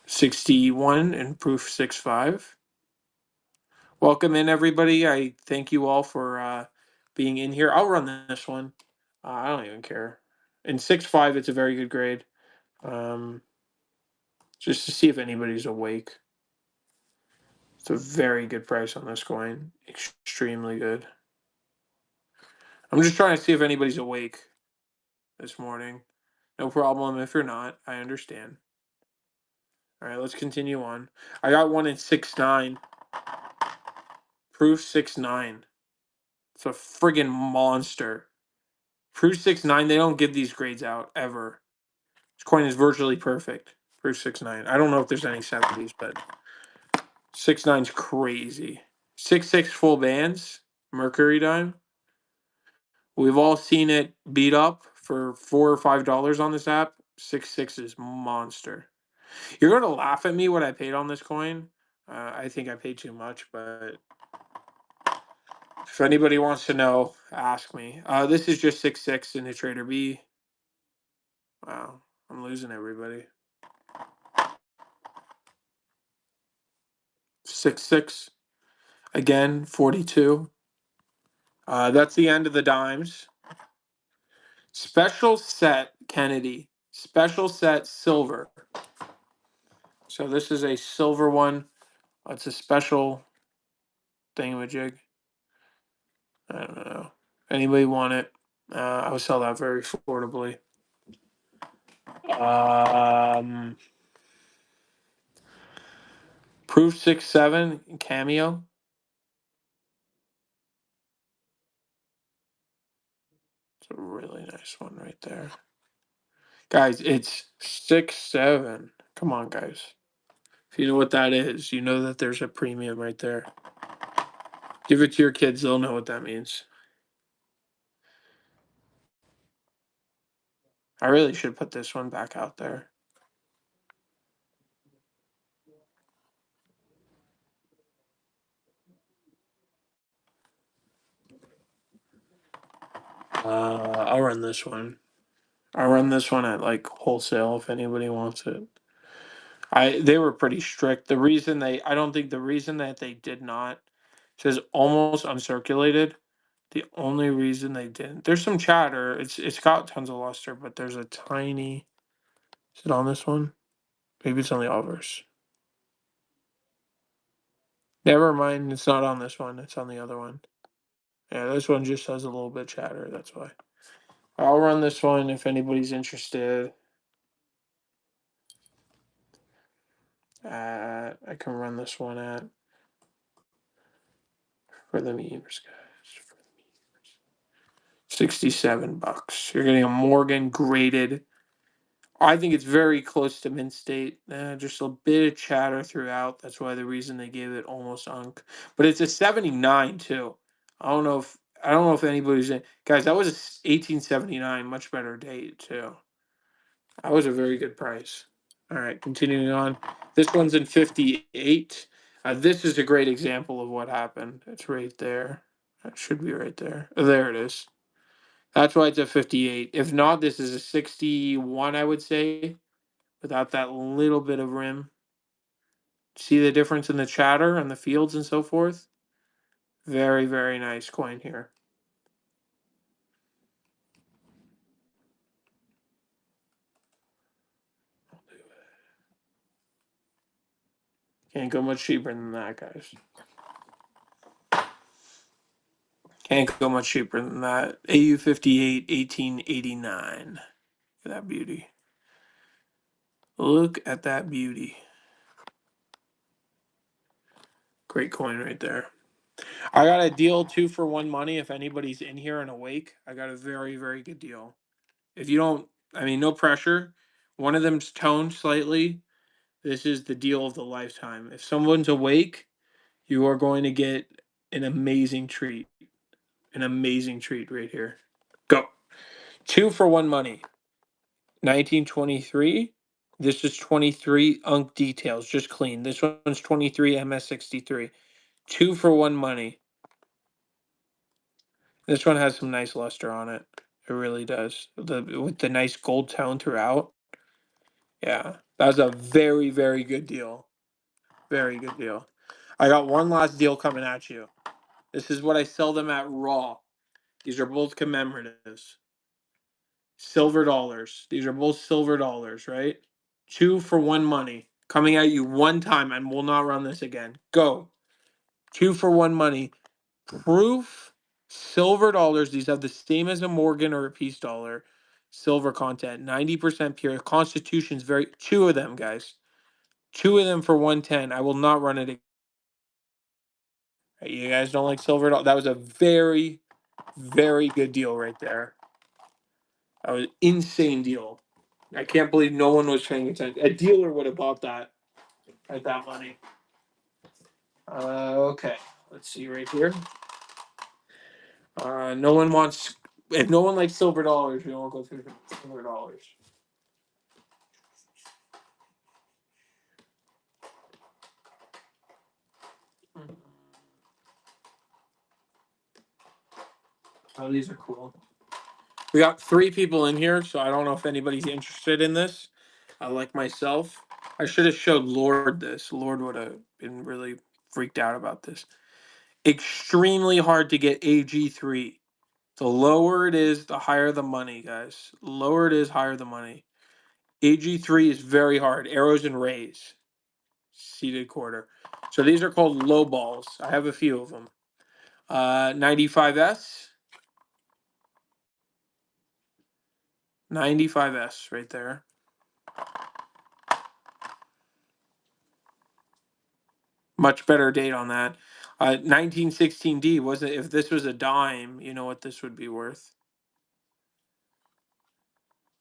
61 and proof 6.5. Welcome in, everybody. I thank you all for being in here. I'll run this one. I don't even care. In 6.5, it's a very good grade. Just to see if anybody's awake. It's a very good price on this coin. Extremely good. I'm just trying to see if anybody's awake this morning. No problem if you're not. I understand. All right, let's continue on. I got one in 6.9. Proof 6.9. It's a friggin' monster. Proof 6.9, they don't give these grades out ever. This coin is virtually perfect. Proof 6.9. I don't know if there's any 70s, but 6.9's crazy. 6.6 full bands, Mercury dime. We've all seen it beat up for $4 or $5 on this app. 6.6 is monster. You're gonna laugh at me what I paid on this coin. I think I paid too much, but if anybody wants to know, ask me. This is just 6.6 in the Trader B. Wow, I'm losing everybody. 6.6 again, 42. That's the end of the dimes. Special set Kennedy. Special set silver. So this is a silver one. It's a special thingamajig. I don't know. Anybody want it? I would sell that very affordably. Um, Proof 6-7 Cameo. It's a really nice one right there. Guys, it's 6-7. Come on, guys. If you know what that is, you know that there's a premium right there. Give it to your kids, they'll know what that means. I really should put this one back out there. I'll run this one. I'll run this one at like wholesale if anybody wants it. They were pretty strict. I don't think the reason that they did not says almost uncirculated. The only reason they didn't, there's some chatter. It's got tons of luster, but there's a tiny. Is it on this one? Maybe it's on the Obverse. Never mind. It's not on this one. It's on the other one. Yeah, this one just has a little bit chatter. That's why. I'll run this one if anybody's interested. I can run this one at for the meters, guys. $67. You're getting a Morgan graded. I think it's very close to mint state. Just a bit of chatter throughout. That's why the reason they gave it almost unk. But it's a 79 too. I don't know if anybody's in. Guys, that was 1879, much better date too. That was a very good price. All right, continuing on. This one's in 58. This is a great example of what happened. It's right there. It should be right there. Oh, there it is. That's why it's a 58. If not, this is a 61, I would say, without that little bit of rim. See the difference in the chatter and the fields and so forth? Very, very nice coin here. Can't go much cheaper than that, guys. Can't go much cheaper than that. AU 58, 1889. Look at that beauty. Look at that beauty. Great coin right there. I got a deal 2-for-1 money. If anybody's in here and awake, I got a very, very good deal. If you don't, I mean, no pressure. One of them's toned slightly. This is the deal of the lifetime. If someone's awake, you are going to get an amazing treat. An amazing treat right here. Go. 2-for-1 money. 1923. This is 23 Unk details, just clean. This one's 23 MS63. 2-for-1 money. This one has some nice luster on it. It really does. With the nice gold tone throughout. Yeah, that was a very, very good deal. Very good deal. I got one last deal coming at you. This is what I sell them at raw. These are both commemoratives. Silver dollars. These are both silver dollars, right? 2-for-1 money. Coming at you one time and will not run this again. Go. 2-for-1 money. Proof silver dollars. These have the same as a Morgan or a peace dollar. Silver content. 90% pure. Constitution's very. Two of them, guys. Two of them for 110. I will not run it again. You guys don't like silver at all? That was a very, very good deal right there. That was insane deal. I can't believe no one was paying attention. A dealer would have bought that at that money. Okay, let's see right here. No one wants. If no one likes silver dollars, we won't go through silver dollars. Oh, these are cool. We got 3 people in here, so I don't know if anybody's interested in this. Like myself, I should have showed Lord this. Lord would have been really freaked out about this. Extremely hard to get AG3. The lower it is, the higher the money, guys. Lower it is, higher the money. AG3 is very hard. Arrows and rays. Seated quarter. So these are called low balls. I have a few of them. 95S. 95S right there. Much better date on that. 1916D wasn't. If this was a dime, you know what this would be worth.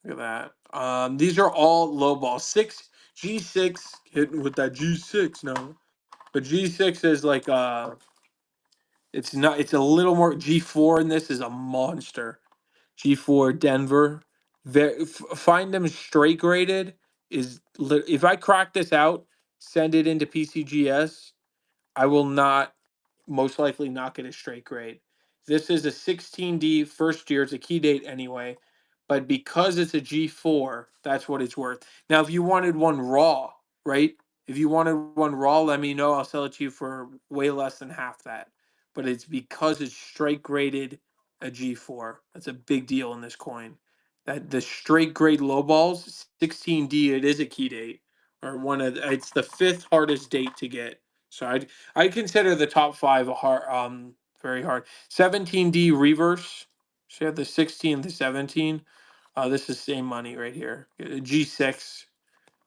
Look at that. These are all low ball. G6 hitting with that G6 now. But G6 is like it's not. It's a little more. G4 in this is a monster. G4 Denver. Find them straight graded if I crack this out, send it into PCGS, I will not most likely not get a straight grade. This is a 16D first year. It's a key date anyway, but because it's a G4, that's what it's worth. Now, if you wanted one raw, right? If you wanted one raw, let me know. I'll sell it to you for way less than half that. But it's because it's straight graded a G4. That's a big deal in this coin. That the straight grade low balls, 16D, it is a key date or it's the fifth hardest date to get. So I consider the top five a hard, very hard. 17D reverse. So you have the 16, the 17. This is same money right here. G6.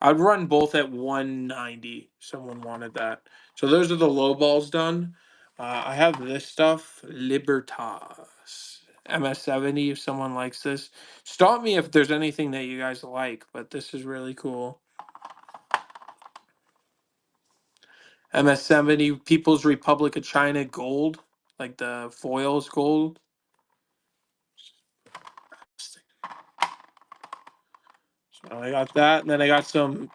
I'd run both at 190. Someone wanted that. So those are the low balls done. I have this stuff. Libertas. MS70 if someone likes this. Stop me if there's anything that you guys like, but this is really cool. MS70 People's Republic of China gold, like the foils gold. So I got that, and then I got some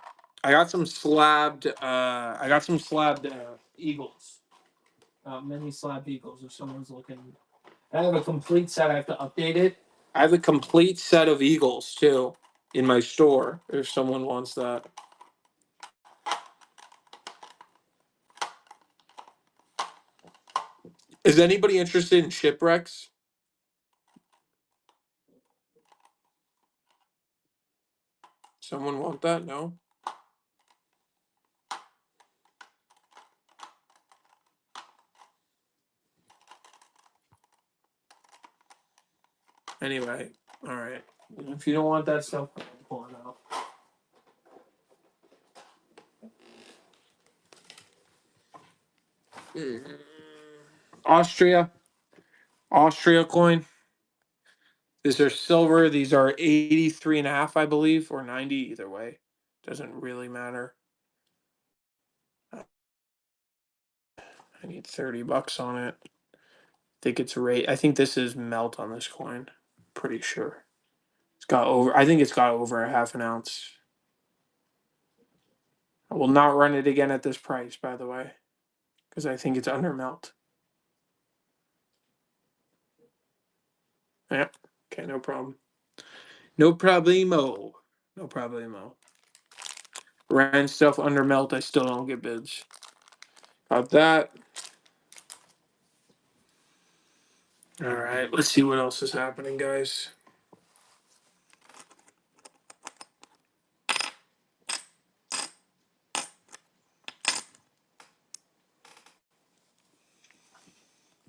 slabbed. I got some slabbed eagles. Many slabbed eagles. If someone's looking, I have a complete set. I have to update it. I have a complete set of eagles too in my store. If someone wants that. Is anybody interested in shipwrecks? Someone want that? No. Anyway, all right. If you don't want that stuff, I'm pulling out. Austria, Austria coin. These are silver. These are 83 and a half, I believe, or 90, either way. Doesn't really matter. I need $30 on it. Think it's rate. I think this is melt on this coin. Pretty sure. It's got over, I think it's got over a half an ounce. I will not run it again at this price, by the way, because I think it's under melt. Yeah. Okay, no problem. No problemo. No problemo. Ran stuff under melt, I still don't get bids. Got that. All right, let's see what else is happening, guys.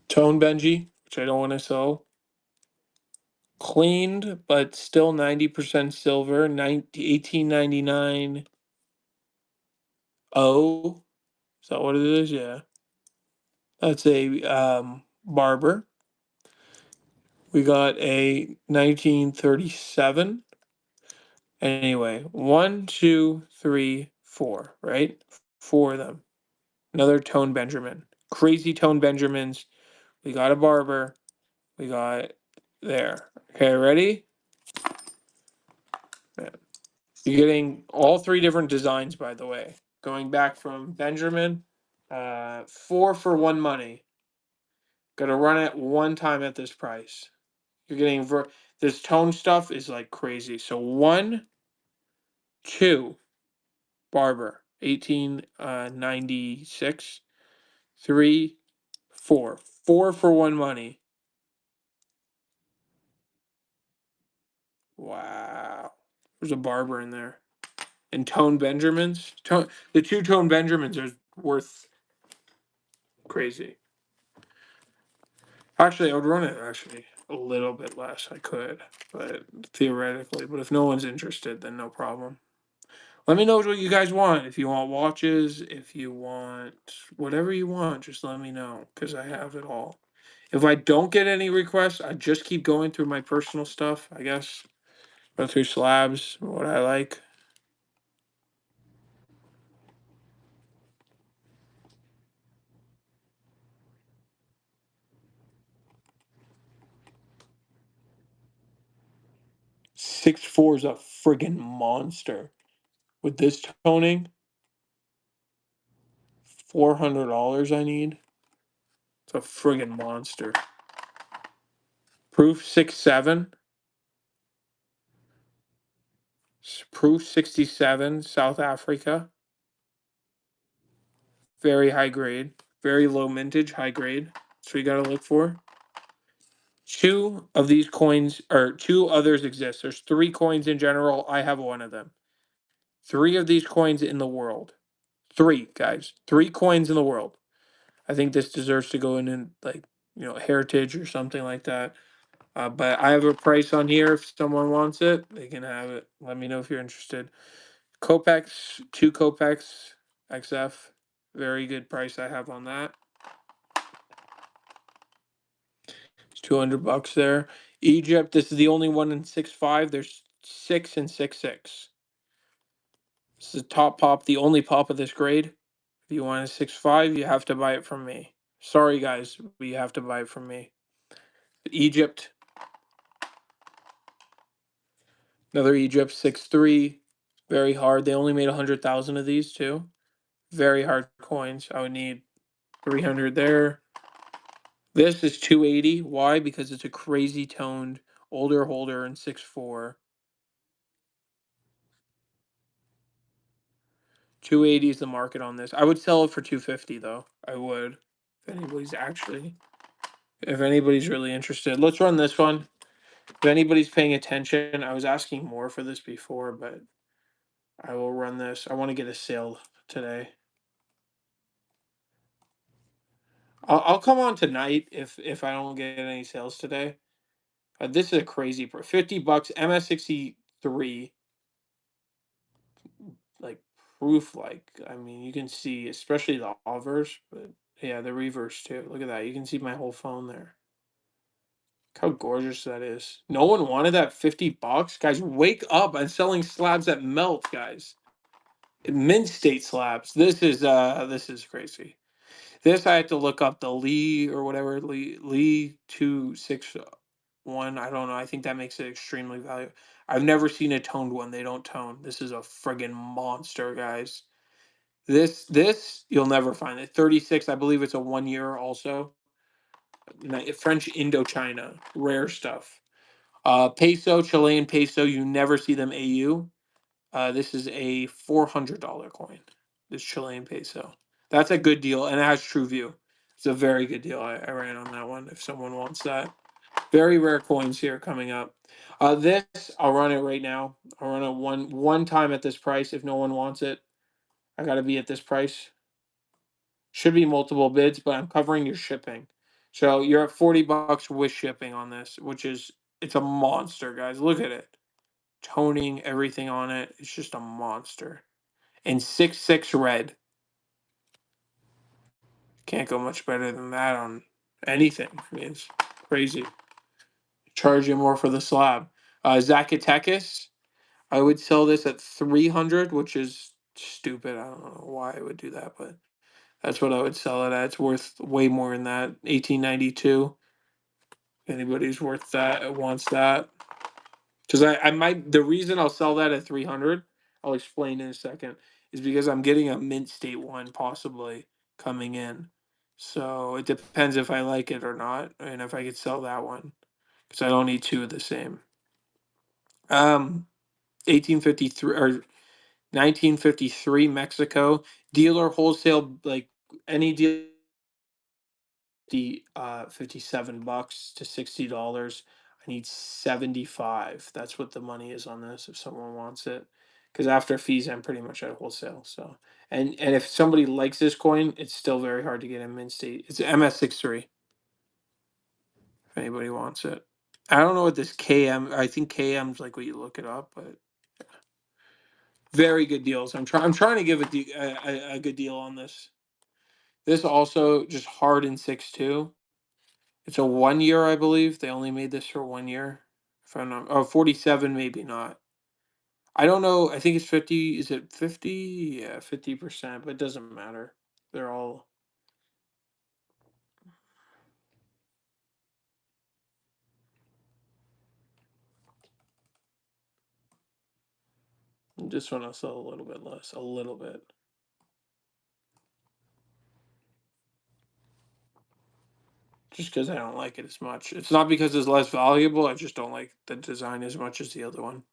Tone Benji, which I don't want to sell. Cleaned, but still 90% silver. 1899. Oh, is that what it is? Yeah. That's a Barber. We got a 1937. Anyway, 1, 2, 3, 4, right? 4 of them. Another Tone Benjamin. Crazy Tone Benjamins. We got a Barber. We got there. Okay, ready? Yeah. You're getting all 3 different designs, by the way. Going back from Benjamin, 4 for 1 money. Gonna run it 1 time at this price. You're getting this tone stuff is like crazy. So 1, 2, Barber, 1896. 3, 4, 4 for 1 money. Wow, there's a Barber in there. And Tone Benjamins. The 2 Tone Benjamins are worth crazy. Actually, I would run it actually a little bit less. I could, but theoretically. But if no one's interested, then no problem. Let me know what you guys want. If you want watches, if you want whatever you want, just let me know because I have it all. If I don't get any requests, I just keep going through my personal stuff, I guess. Go through slabs, what I like. Six four is a friggin' monster. With this toning, $400 I need. It's a friggin' monster. Proof 67. Proof 67, South Africa. Very high grade. Very low mintage, high grade. So you gotta look for. Two of these coins, or two others exist. There's three coins in general. I have one of them. Three of these coins in the world. Three, guys. Three coins in the world. I think this deserves to go in like, heritage or something like that. But I have a price on here. If someone wants it, they can have it. Let me know if you're interested. Copex, two Copex XF. Very good price I have on that. It's $200 there. Egypt, this is the only one in 6.5. There's 6 and 6.6. This is the top pop, the only pop of this grade. If you want a 6.5, you have to buy it from me. Sorry guys, but you have to buy it from me. Egypt. Another Egypt 6.3. Very hard. They only made 100,000 of these too. Very hard coins. I would need 300 there. This is 280. Why? Because it's a crazy toned older holder in 6.4. 280 is the market on this. I would sell it for 250 though. I would. If anybody's really interested. Let's run this one. If anybody's paying attention, I was asking more for this before, but I will run this. I want to get a sale today. I'll come on tonight if I don't get any sales today. This is a crazy $50 MS63, like proof. Like I mean, you can see especially the obverse, but yeah, the reverse too. Look at that. You can see my whole phone there. Look how gorgeous that is. No one wanted that $50, guys. Wake up! I'm selling slabs that melt, guys. Mint state slabs. This is crazy. This I had to look up the Lee or whatever Lee 261. I don't know. I think that makes it extremely valuable. I've never seen a toned one. They don't tone. This is a friggin' monster, guys. This you'll never find it. 36. I believe it's a 1 year also. French Indochina, rare stuff. Peso, Chilean peso. You never see them AU. This is a $400 coin. This Chilean peso. That's a good deal, and it has True View. It's a very good deal. I ran on that one. If someone wants that, very rare coins here coming up. This I'll run it right now. I'll run it one time at this price. If no one wants it, I got to be at this price. Should be multiple bids, but I'm covering your shipping. So you're at $40 with shipping on this, which is it's a monster, guys. Look at it. Toning, everything on it. It's just a monster. And 6.6 red. Can't go much better than that on anything. I mean, it's crazy. Charge you more for the slab. Zacatecas, I would sell this at 300, which is stupid. I don't know why I would do that, but that's what I would sell it at. It's worth way more than that. 1892. Anybody's worth that wants that. Because I might the reason I'll sell that at 300, I'll explain in a second, is because I'm getting a mint state one possibly coming in. So it depends if I like it or not, and if I could sell that one. Because I don't need two of the same. 1853 or 1953 Mexico dealer wholesale, like any deal, the $57 to $60. I need 75. That's what the money is on this if someone wants it. Because after fees, I'm pretty much at wholesale. So and if somebody likes this coin, it's still very hard to get in mint state. It's MS63. if anybody wants it. I don't know what this KM. I think KM's like what you look it up, but very good deals. I'm trying to give a good deal on this. This also just hardened 6.2. It's a 1 year, I believe. They only made this for 1 year. If I'm not, oh, 47, maybe not. I don't know. I think it's 50. Is it 50? Yeah, 50%, but it doesn't matter. They're all. This one I'll sell a little bit less. A little bit. Just because I don't like it as much. It's not because it's less valuable. I just don't like the design as much as the other one.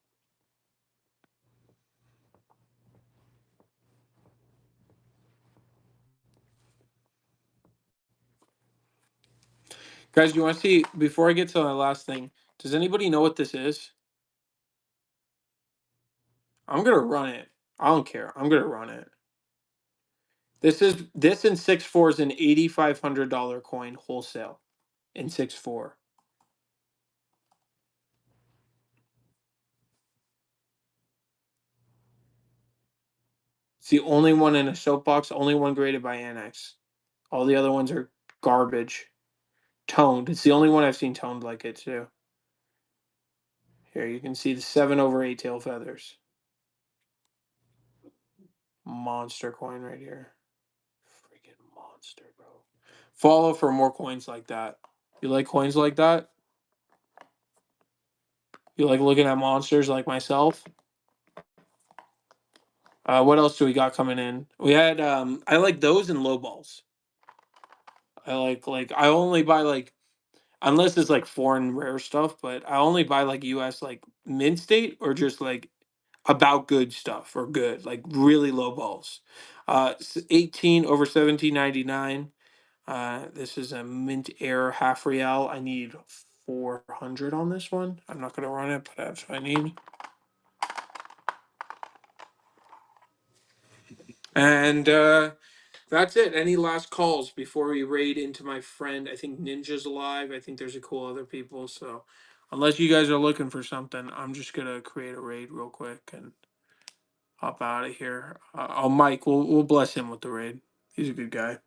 Guys, you want to see, before I get to my last thing, does anybody know what this is? I'm going to run it. I don't care. I'm going to run it. This in 6.4 is an $8,500 coin wholesale in 6.4. It's the only one in a soapbox, only one graded by Annex. All the other ones are garbage. Toned. It's the only one I've seen toned like it too. Here you can see the 7/8 tail feathers. Monster coin right here. Freaking monster, bro. Follow for more coins like that. You like coins like that? You like looking at monsters like myself? What else do we got coming in? We had I like those and low balls. I only buy like, unless it's like foreign rare stuff, but I only buy like US like mint state or just like about good stuff or good, like really low balls. 18 over 17.99. This is a mint air half real. I need 400 on this one. I'm not gonna run it, but that's what I need. And that's it. Any last calls before we raid into my friend? I think Ninja's alive. I think there's a cool other people. So unless you guys are looking for something, I'm just gonna create a raid real quick and hop out of here. Oh, Mike, we'll bless him with the raid. He's a good guy.